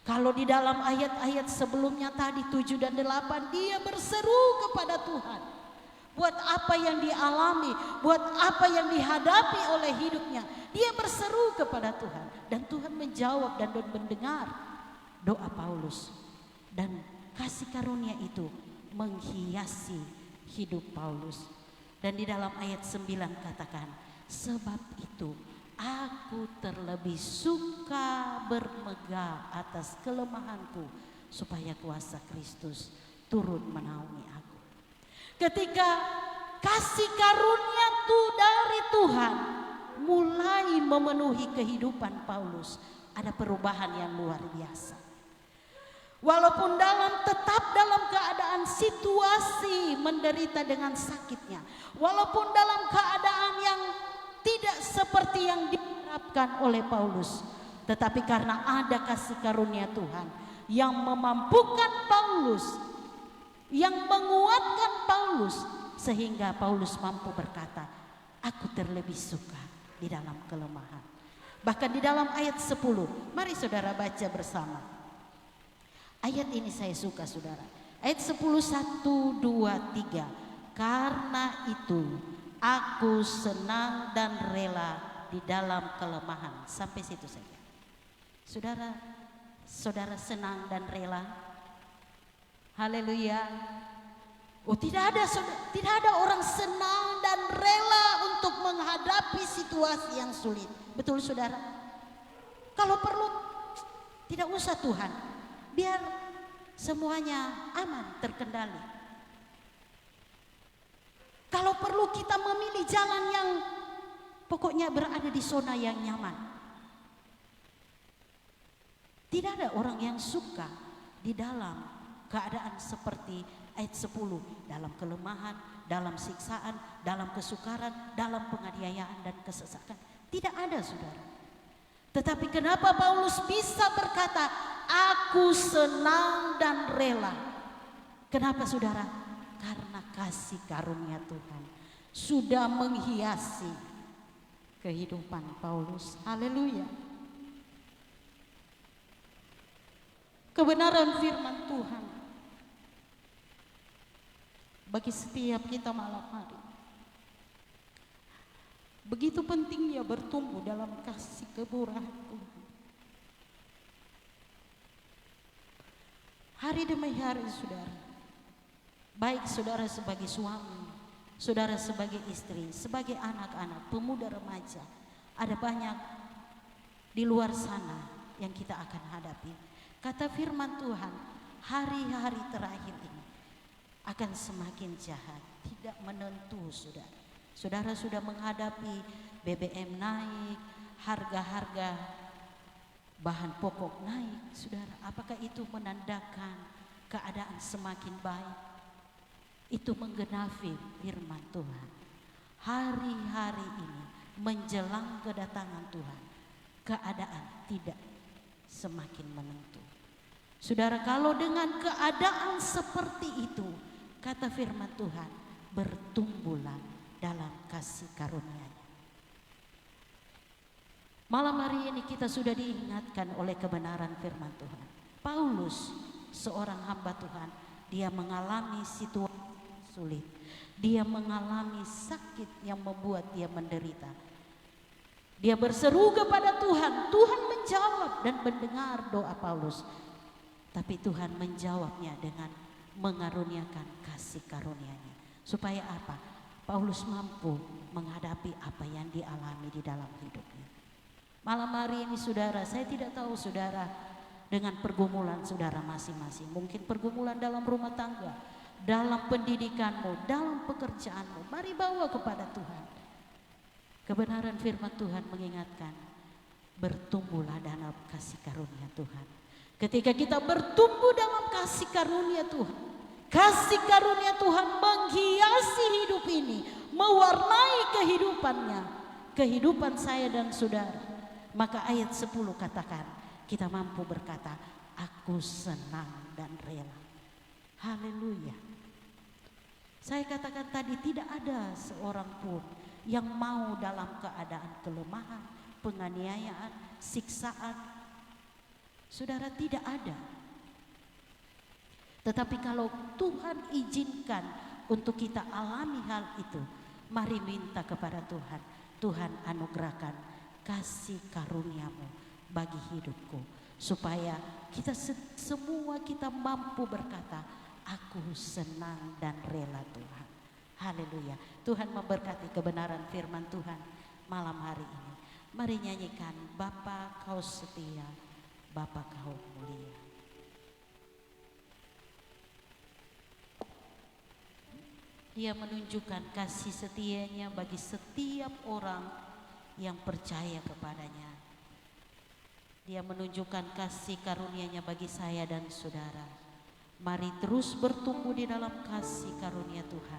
Kalau di dalam ayat-ayat sebelumnya tadi 7 dan 8 dia berseru kepada Tuhan. Buat apa yang dialami, buat apa yang dihadapi oleh hidupnya, dia berseru kepada Tuhan. Dan Tuhan menjawab dan mendengar doa Paulus. Dan kasih karunia itu menghiasi hidup Paulus. Dan di dalam ayat 9 katakan, sebab itu aku terlebih suka bermegah atas kelemahanku, supaya kuasa Kristus turun menaungi aku. Ketika kasih karunia itu dari Tuhan mulai memenuhi kehidupan Paulus, ada perubahan yang luar biasa. Walaupun tetap dalam keadaan situasi menderita dengan sakitnya, walaupun dalam keadaan yang tidak seperti yang diharapkan oleh Paulus, tetapi karena ada kasih karunia Tuhan yang memampukan Paulus, yang menguatkan Paulus, sehingga Paulus mampu berkata, aku terlebih suka di dalam kelemahan. Bahkan di dalam ayat 10, mari saudara baca bersama. Ayat ini saya suka saudara. Ayat 10, 1, 2, 3. Karena itu aku senang dan rela di dalam kelemahan. Sampai situ saja. Saudara senang dan rela. Haleluya. Oh tidak ada orang senang dan rela untuk menghadapi situasi yang sulit. Betul saudara? Kalau perlu tidak usah Tuhan. biar semuanya aman, terkendali. Kalau perlu kita memilih jalan yang pokoknya berada di zona yang nyaman. Tidak ada orang yang suka di dalam keadaan seperti ayat 10, dalam kelemahan, dalam siksaan, dalam kesukaran, dalam penganiayaan dan kesesakan. Tidak ada, saudara. Tetapi kenapa Paulus bisa berkata, aku senang dan rela? Kenapa, saudara? Karena kasih karunia Tuhan sudah menghiasi kehidupan Paulus. Haleluya. Kebenaran firman Tuhan bagi setiap kita malam hari. Begitu pentingnya bertumbuh dalam kasih kemurahan Tuhan. Hari demi hari, saudara. Baik saudara sebagai suami, saudara sebagai istri, sebagai anak-anak, pemuda remaja. Ada banyak di luar sana yang kita akan hadapi. Kata firman Tuhan, hari-hari terakhir ini akan semakin jahat, tidak menentu, saudara. Saudara sudah menghadapi BBM naik, harga-harga bahan pokok naik, saudara. Apakah itu menandakan keadaan semakin baik? Itu menggenapi firman Tuhan. Hari-hari ini menjelang kedatangan Tuhan, keadaan tidak semakin menentu. Saudara, kalau dengan keadaan seperti itu, kata firman Tuhan, bertumbuhlah dalam kasih karunia-Nya. Malam hari ini kita sudah diingatkan oleh kebenaran firman Tuhan. Paulus, seorang hamba Tuhan, dia mengalami situasi sulit. Dia mengalami sakit yang membuat dia menderita. Dia berseru kepada Tuhan. Tuhan menjawab dan mendengar doa Paulus. Tapi Tuhan menjawabnya dengan mengaruniakan kasih karunia-Nya. Supaya apa? Paulus mampu menghadapi apa yang dialami di dalam hidupnya. Malam hari ini, saudara, saya tidak tahu saudara dengan pergumulan saudara masing-masing. Mungkin pergumulan dalam rumah tangga, dalam pendidikanmu, dalam pekerjaanmu. Mari bawa kepada Tuhan. Kebenaran firman Tuhan mengingatkan, bertumbuhlah dalam kasih karunia Tuhan. Ketika kita bertumbuh dalam kasih karunia Tuhan, kasih karunia Tuhan menghiasi hidup ini, mewarnai kehidupannya, kehidupan saya dan saudara. Maka ayat 10 katakan, kita mampu berkata, aku senang dan rela. Haleluya. Saya katakan tadi, tidak ada seorang pun yang mau dalam keadaan kelemahan, penganiayaan, siksaan. Saudara, tidak ada. Tetapi kalau Tuhan izinkan untuk kita alami hal itu, mari minta kepada Tuhan. Tuhan anugerahkan kasih karunia-Mu bagi hidupku, supaya kita semua kita mampu berkata, aku senang dan rela Tuhan. Haleluya. Tuhan memberkati kebenaran firman Tuhan malam hari ini. Mari nyanyikan, Bapa Kau setia, Bapa Kau mulia. Dia menunjukkan kasih setianya bagi setiap orang yang percaya kepadanya. Dia menunjukkan kasih karunia-Nya bagi saya dan saudara. Mari terus bertumbuh di dalam kasih karunia Tuhan,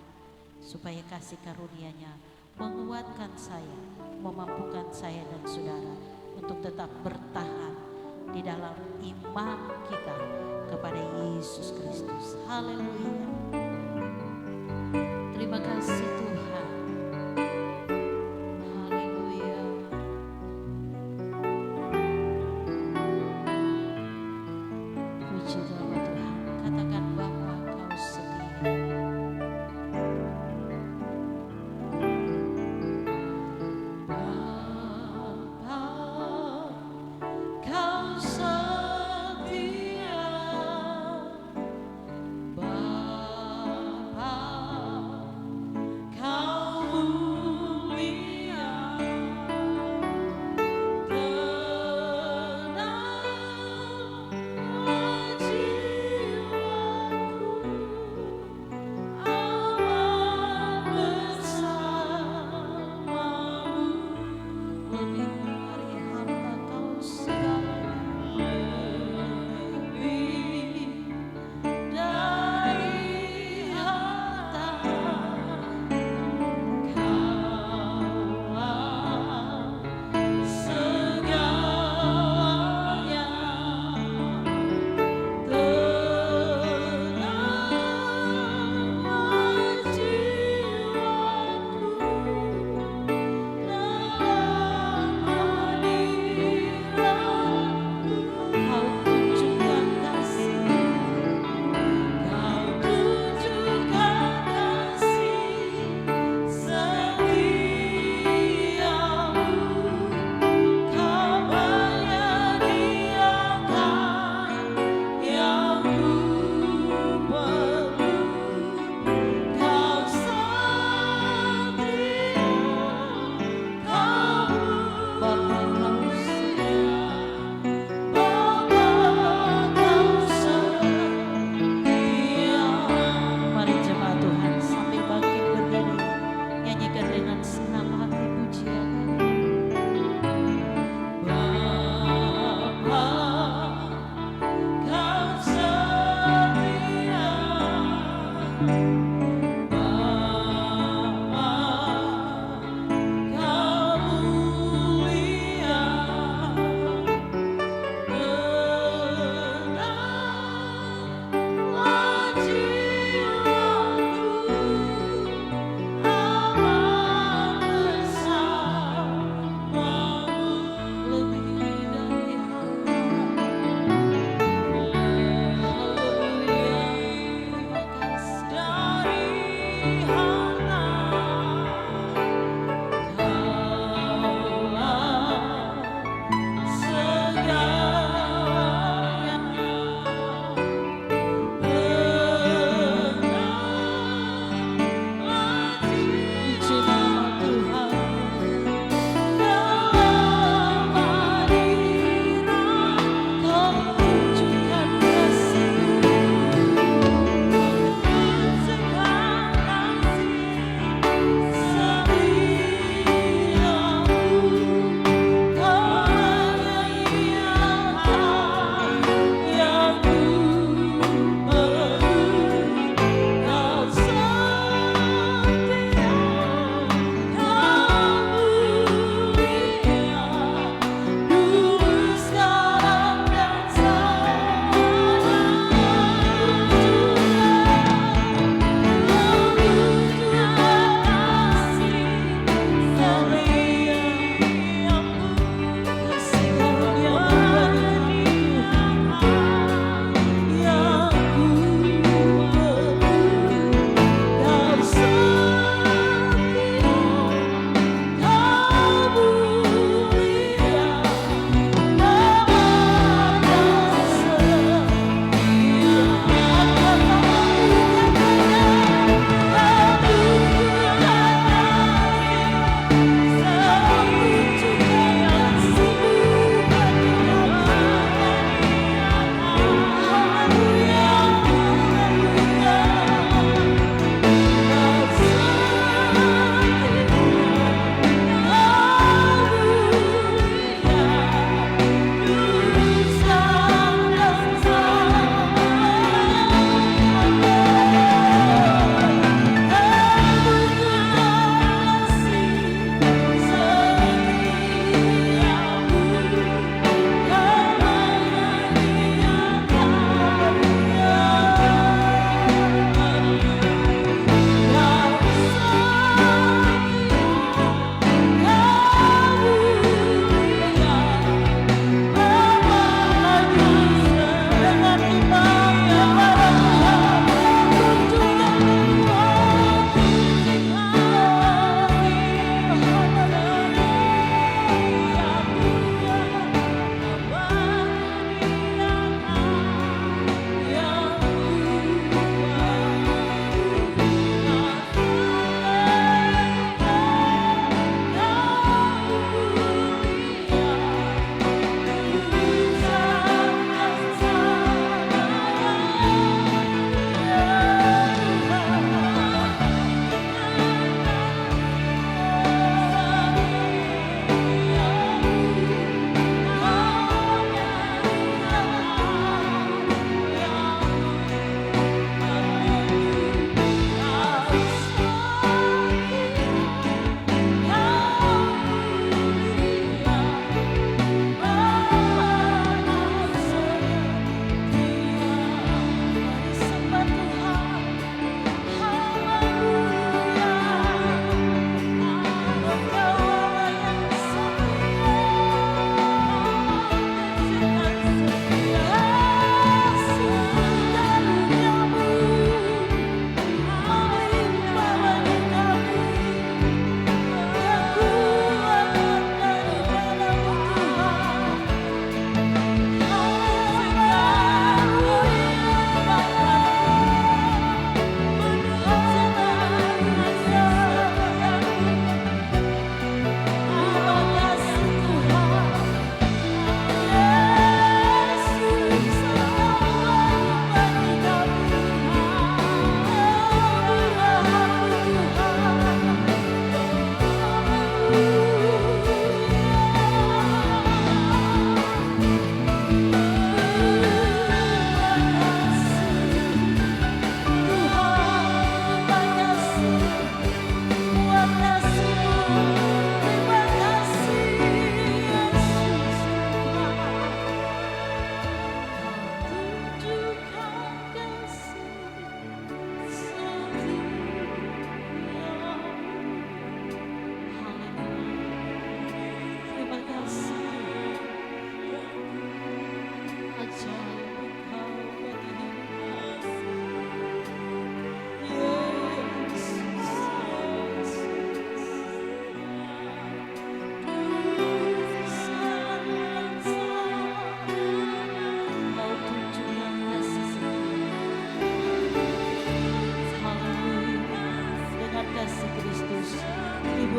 supaya kasih karunia-Nya menguatkan saya, memampukan saya dan saudara untuk tetap bertahan di dalam iman kita kepada Yesus Kristus. Haleluya. Terima kasih Tuhan. Haleluya. Puji nama Tuhan. Katakan, Bapa Kau setia. Bapa Kau setia. Bapa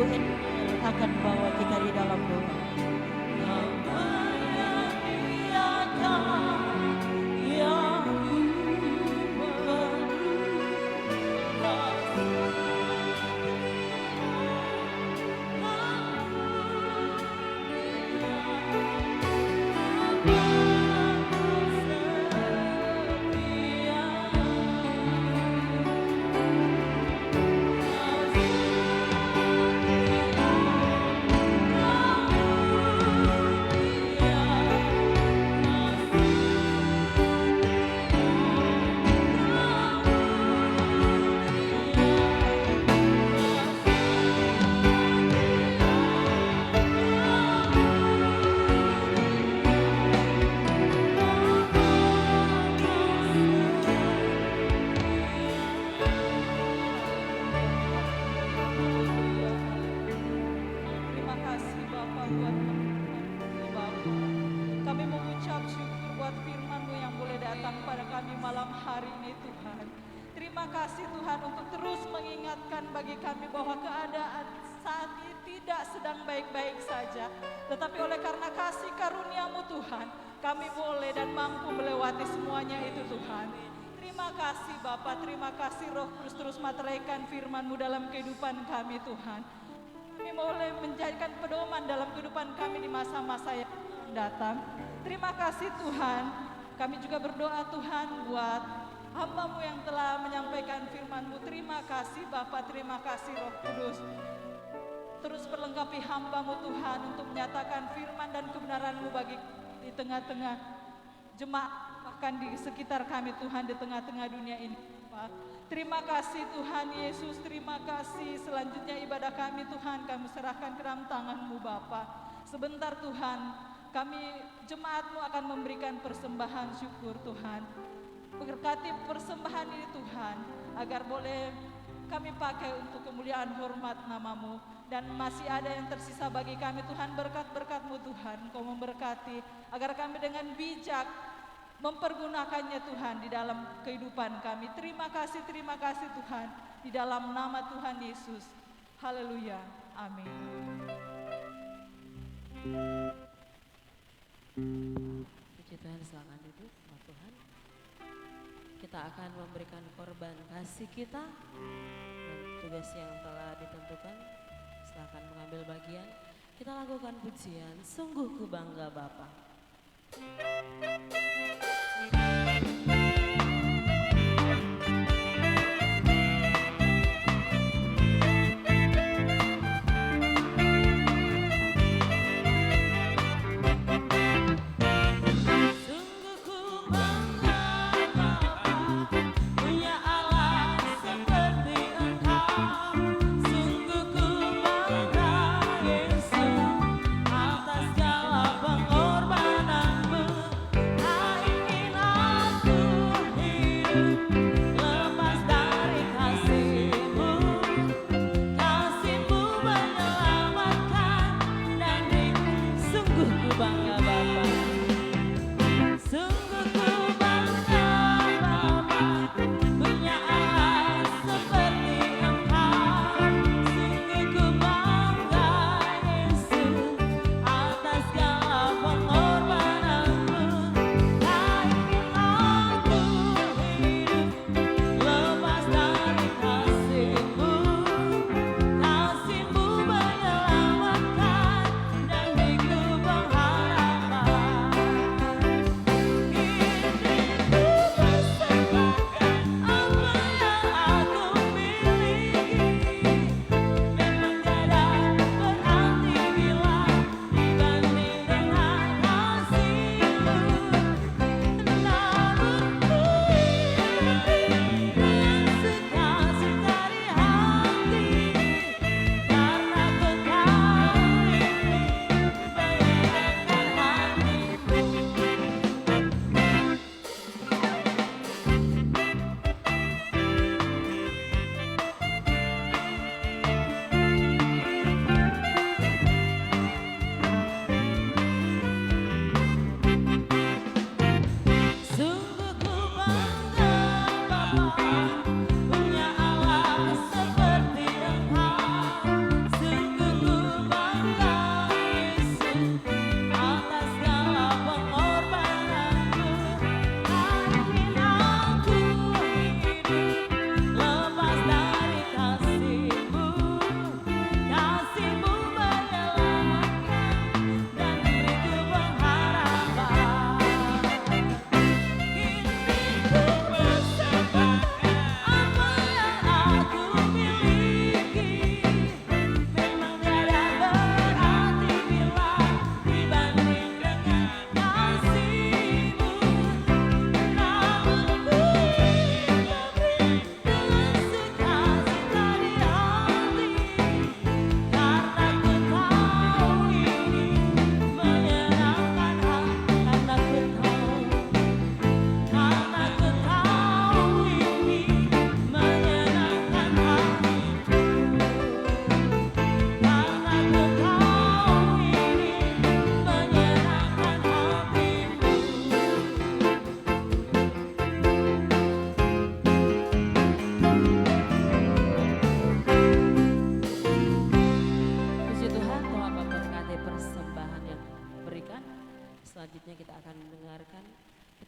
Ibu Eniel akan bawa kita di dalam doa. Terima kasih Bapak buat Bapak. Kami mengucap syukur buat firman-Mu yang boleh datang pada kami malam hari ini Tuhan. Terima kasih Tuhan untuk terus mengingatkan bagi kami bahwa keadaan saat ini tidak sedang baik-baik saja. Tetapi oleh karena kasih karunia-Mu Tuhan, kami boleh dan mampu melewati semuanya itu Tuhan. Terima kasih Bapak, terima kasih Roh Kudus terus materaikan firman-Mu dalam kehidupan kami Tuhan. Kami boleh menjadikan pedoman dalam kehidupan kami di masa-masa yang datang. Terima kasih Tuhan. Kami juga berdoa Tuhan buat hamba-Mu yang telah menyampaikan firman-Mu. Terima kasih Bapa, terima kasih Roh Kudus. Terus perlengkapi hamba-Mu Tuhan untuk menyatakan firman dan kebenaran-Mu bagi di tengah-tengah jemaat, bahkan di sekitar kami Tuhan, di tengah-tengah dunia ini Pak. Terima kasih Tuhan Yesus, terima kasih. Selanjutnya ibadah kami Tuhan, kami serahkan ke dalam tangan-Mu Bapa. Sebentar Tuhan, kami jemaat-Mu akan memberikan persembahan syukur Tuhan. Berkati persembahan ini Tuhan, agar boleh kami pakai untuk kemuliaan hormat nama-Mu. Dan masih ada yang tersisa bagi kami Tuhan, berkat-berkat-Mu Tuhan, Engkau memberkati, agar kami dengan bijak mempergunakannya Tuhan di dalam kehidupan kami. Terima kasih Tuhan, di dalam nama Tuhan Yesus. Haleluya, amin. Puji Tuhan, silakan duduk sama Tuhan. Kita akan memberikan korban kasih kita dan tugas yang telah ditentukan. Silakan mengambil bagian. Kita lakukan pujian, sungguh ku bangga Bapa. Atas segala pengorbananmu,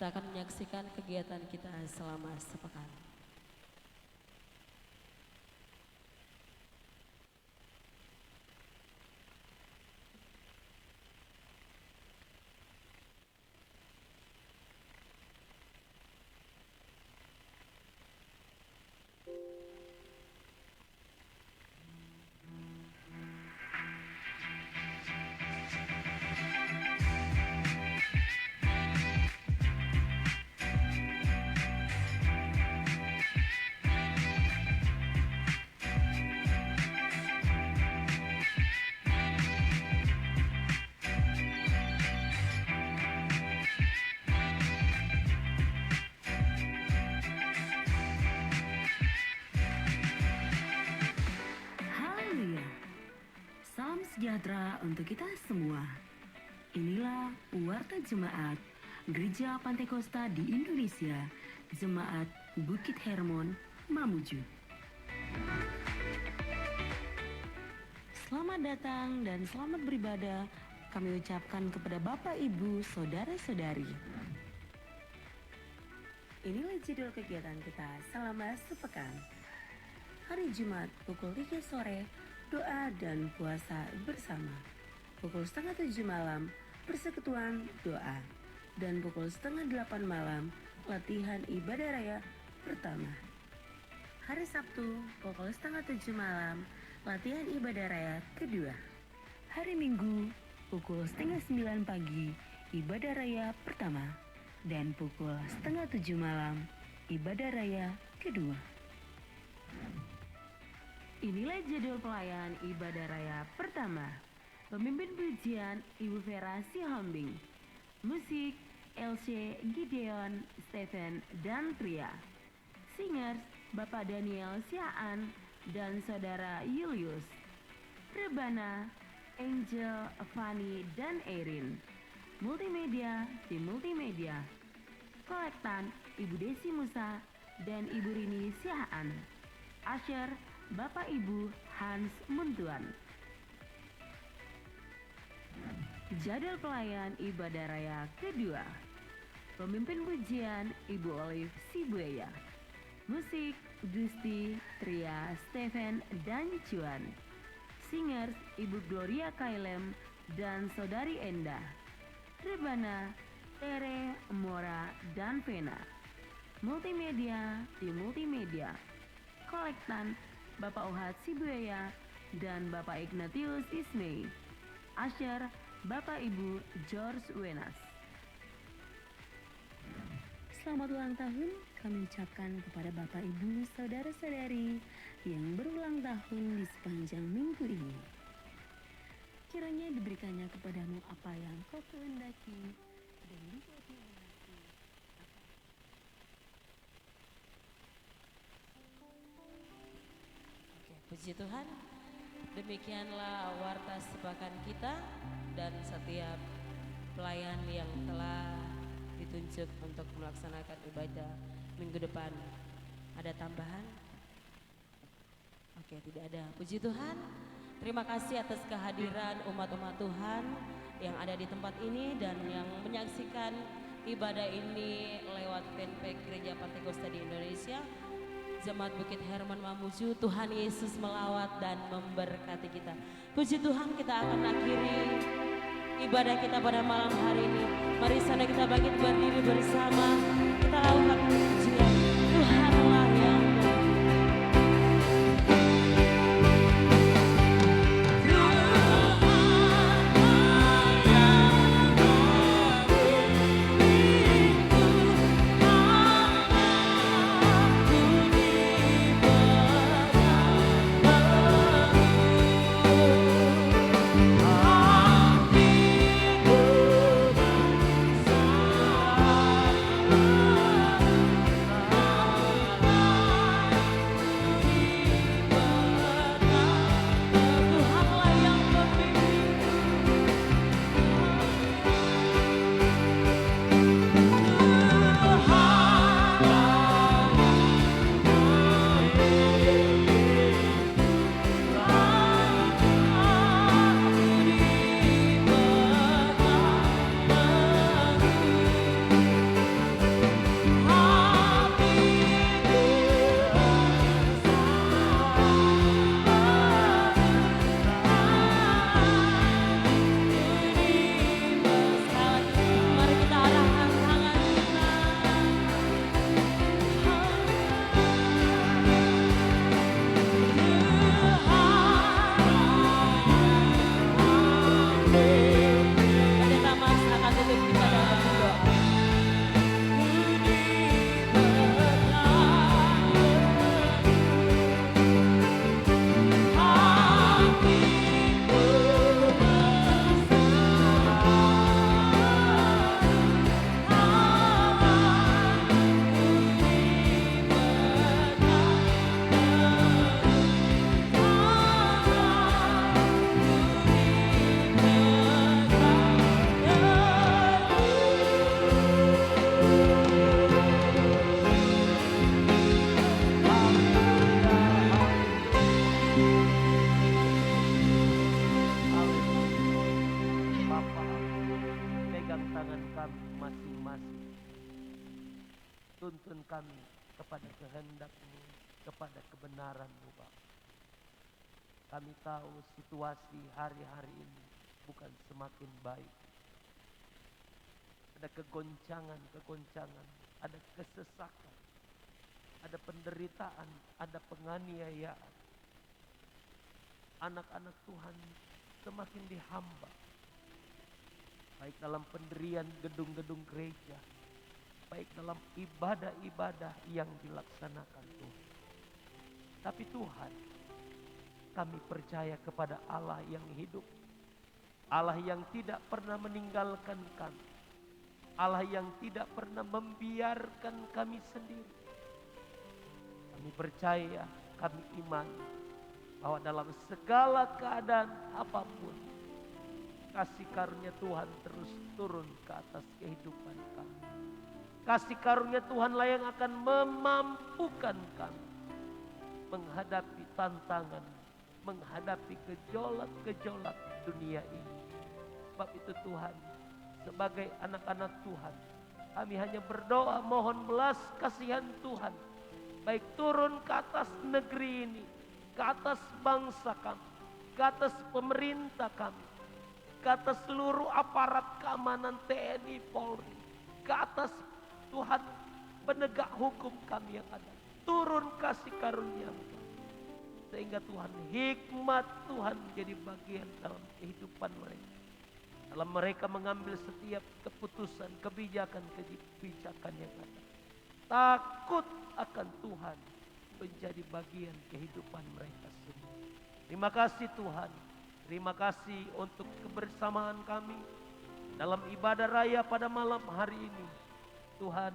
kita akan menyaksikan kegiatan kita selama sepekan. Haleluya. Salam sejahtera untuk kita semua. Inilah Warta Jemaat Gereja Pantekosta di Indonesia, Jemaat Bukit Hermon, Mamuju. Selamat datang dan selamat beribadah kami ucapkan kepada Bapak, Ibu, Saudara-saudari. Inilah judul kegiatan kita selama sepekan. Hari Jumat pukul 3 sore, doa dan puasa bersama. Pukul setengah 7 malam, persekutuan doa. Dan pukul setengah 8 malam, latihan ibadah raya pertama. Hari Sabtu pukul setengah 7 malam, latihan ibadah raya kedua. Hari Minggu pukul setengah 9 pagi, ibadah raya pertama. Dan pukul setengah 7 malam, ibadah raya kedua. Inilah jadwal pelayanan ibadah raya pertama. Pemimpin pujian Ibu Vera Sihombing. Musik LC Gideon, Stephen, dan Tria. Singers Bapak Daniel Siaan dan Saudara Julius. Rebana, Angel, Fanny, dan Erin. Multimedia, tim multimedia. Kolektan Ibu Desi Musa dan Ibu Rini Siaan. Asher, Bapak Ibu Hans Muntuan. Jadwal pelayan ibadah raya kedua. Pemimpin pujian Ibu Olive Sibuaya. Musik Gusti, Tria, Stephen, dan Juan. Singers Ibu Gloria Kailem dan Saudari Enda. Rebana, Tere, Mora, dan Vena. Multimedia, tim multimedia. Kolektan Bapak Ohad Sibuaya dan Bapak Ignatius Ismay. Asher, Bapak Ibu George Wenas. Selamat ulang tahun kami ucapkan kepada Bapak Ibu Saudara-saudari yang berulang tahun di sepanjang minggu ini. Kiranya diberikannya kepadamu apa yang kau kehendaki dan dijadi anakku. Oke, puji Tuhan. Demikianlah warta sepakan kita dan setiap pelayan yang telah ditunjuk untuk melaksanakan ibadah minggu depan. Ada tambahan? Oke, tidak ada. Puji Tuhan. Terima kasih atas kehadiran umat-umat Tuhan yang ada di tempat ini dan yang menyaksikan ibadah ini lewat fanpage Gereja Pantekosta di Indonesia. Jemaat Bukit Hermon Mamuju, Tuhan Yesus melawat dan memberkati kita. Puji Tuhan, kita akan akhiri ibadah kita pada malam hari ini. Mari sana kita bangkit berdiri bersama. Kita lakukan pujian. Tuhanlah yang Bapa, pegang tangan kami masing-masing. Tuntun kami kepada kehendak-Mu, kepada kebenaran-Mu, Bapa. Kami tahu situasi hari-hari ini bukan semakin baik. Ada kegoncangan, ada kesesakan, ada penderitaan, ada penganiayaan. Anak-anak Tuhan semakin dihamba, baik dalam pendirian gedung-gedung gereja, baik dalam ibadah-ibadah yang dilaksanakan Tuhan. Tapi Tuhan, kami percaya kepada Allah yang hidup, Allah yang tidak pernah meninggalkan kami, Allah yang tidak pernah membiarkan kami sendiri. Kami percaya, kami iman bahwa dalam segala keadaan apapun, kasih karunia Tuhan terus turun ke atas kehidupan kami. Kasih karunia Tuhanlah yang akan memampukan kami menghadapi tantangan, menghadapi gejolak-gejolak dunia ini. Sebab itu Tuhan, sebagai anak-anak Tuhan, kami hanya berdoa mohon belas kasihan Tuhan, baik turun ke atas negeri ini, ke atas bangsa kami, ke atas pemerintah kami, ke atas seluruh aparat keamanan TNI Polri, ke atas Tuhan penegak hukum kami yang ada. Turun kasih karunia-Mu, sehingga Tuhan, hikmat Tuhan menjadi bagian dalam kehidupan mereka. Dalam mereka mengambil setiap keputusan, kebijakan yang ada. Takut akan Tuhan menjadi bagian kehidupan mereka semua. Terima kasih Tuhan. Terima kasih untuk kebersamaan kami dalam ibadah raya pada malam hari ini. Tuhan,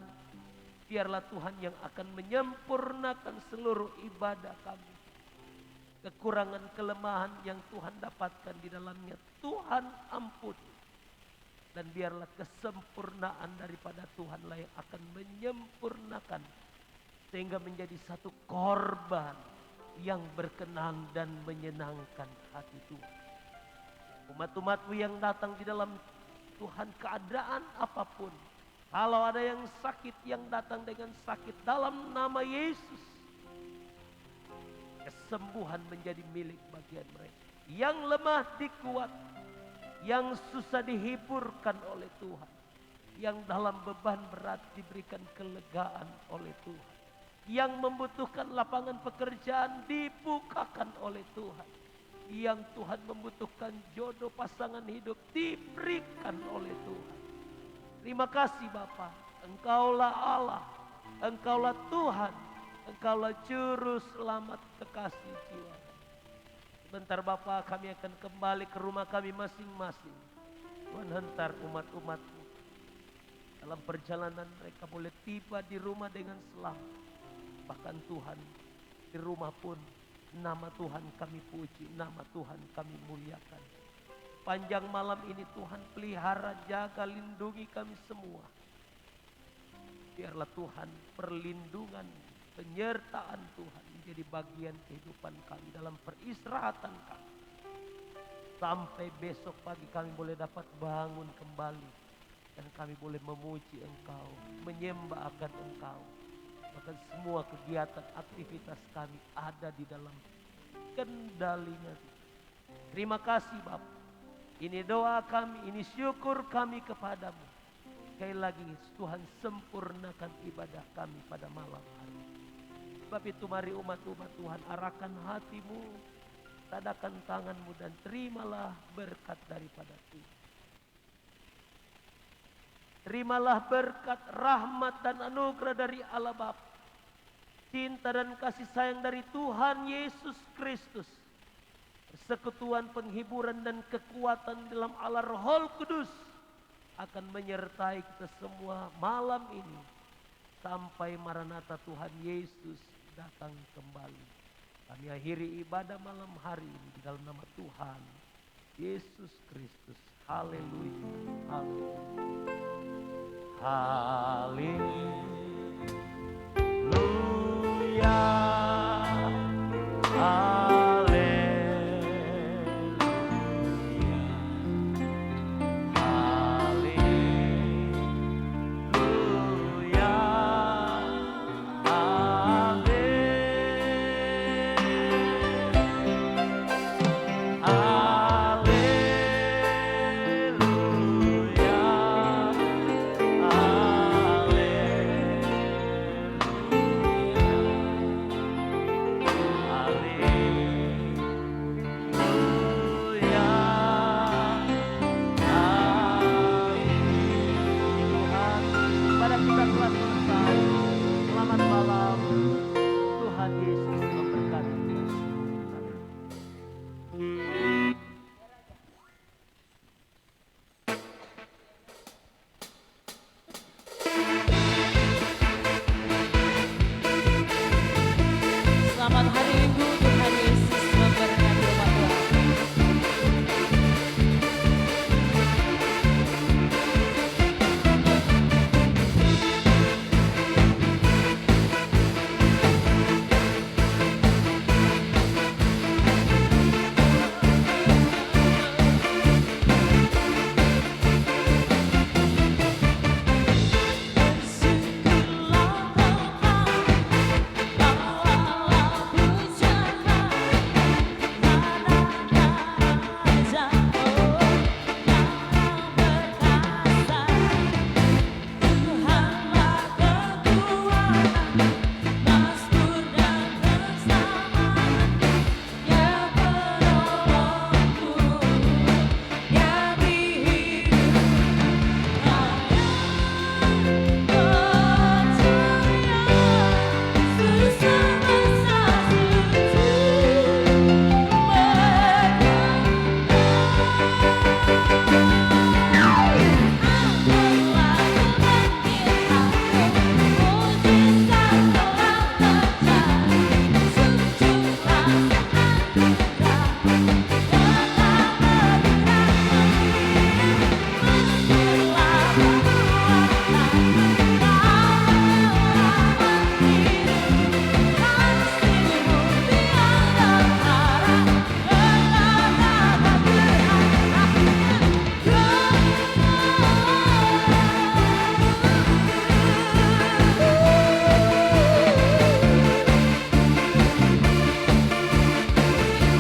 biarlah Tuhan yang akan menyempurnakan seluruh ibadah kami. Kekurangan kelemahan yang Tuhan dapatkan di dalamnya, Tuhan ampuni. Dan biarlah kesempurnaan daripada Tuhanlah yang akan menyempurnakan, sehingga menjadi satu korban yang berkenan dan menyenangkan hati Tuhan. Umat-umat-Mu yang datang di dalam Tuhan keadaan apapun, kalau ada yang sakit, yang datang dengan sakit, dalam nama Yesus, kesembuhan menjadi milik bagian mereka. Yang lemah dikuat, yang susah dihiburkan oleh Tuhan, yang dalam beban berat diberikan kelegaan oleh Tuhan, yang membutuhkan lapangan pekerjaan dibukakan oleh Tuhan, yang Tuhan membutuhkan jodoh pasangan hidup diberikan oleh Tuhan. Terima kasih Bapa, Engkaulah Allah, Engkaulah Tuhan, Engkaulah Juru Selamat kekasih jiwa. Sebentar Bapa, kami akan kembali ke rumah kami masing-masing. Tuhan hentar umat-umat-Mu dalam perjalanan mereka boleh tiba di rumah dengan selamat. Bahkan Tuhan, di rumah pun nama Tuhan kami puji, nama Tuhan kami muliakan. Panjang malam ini Tuhan pelihara, jaga, lindungi kami semua. Biarlah Tuhan perlindungan, penyertaan Tuhan menjadi bagian kehidupan kami dalam peristirahatan kami. Sampai besok pagi kami boleh dapat bangun kembali. Dan kami boleh memuji Engkau, menyembah akan Engkau. Bahkan semua kegiatan aktivitas kami ada di dalam kendalinya. Terima kasih Bapa. Ini doa kami, ini syukur kami kepadamu. Sekali lagi Tuhan sempurnakan ibadah kami pada malam hari ini. Sebab itu mari umat-umat Tuhan arahkan hatimu, tadakan tanganmu dan terimalah berkat daripada Tuhan. Terimalah berkat, rahmat dan anugerah dari Allah Bapa, cinta dan kasih sayang dari Tuhan Yesus Kristus, persekutuan, penghiburan dan kekuatan dalam Allah Roh Kudus akan menyertai kita semua malam ini sampai Maranatha Tuhan Yesus datang kembali. Kami akhiri ibadah malam hari ini di dalam nama Tuhan Yesus Kristus. Haleluya. Haleluya. Selamat hari Minggu, Tuhan Yesus memberkati umat Tuhan.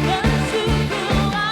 Bersyukurlah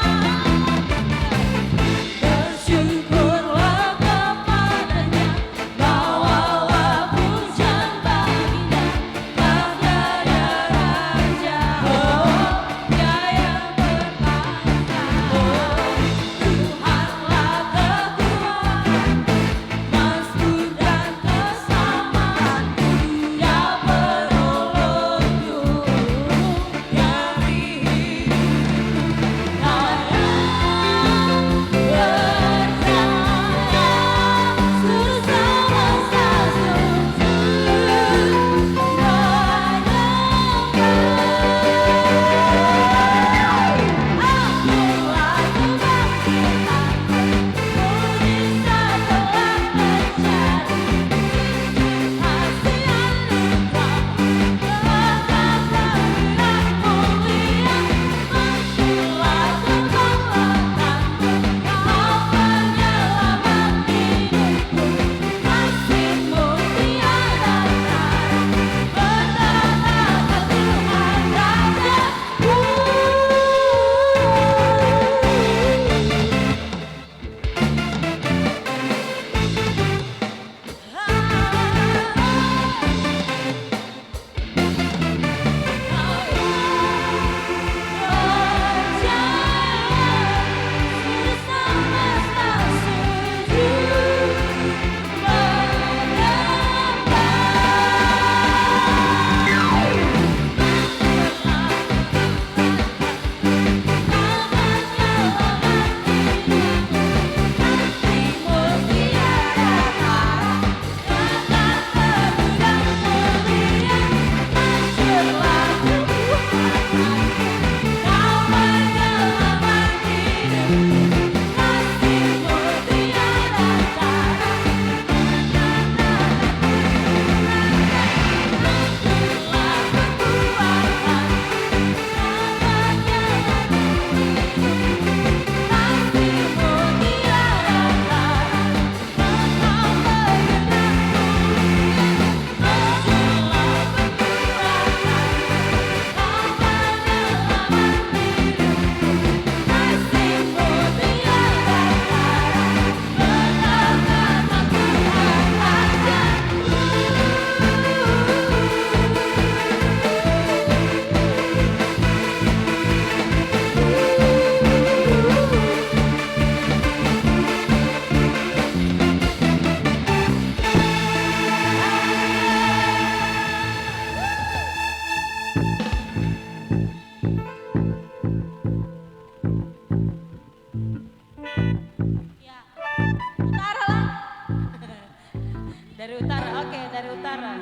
Dari utara, oke, dari utara.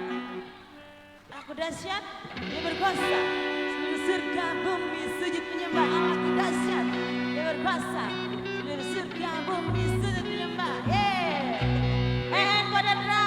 Aku dahsyat, dia berkuasa. Seluruh surga bumi sujud menyembah. Aku dahsyat, dia berkuasa. Seluruh surga bumi sujud menyembah. Hand pada drum.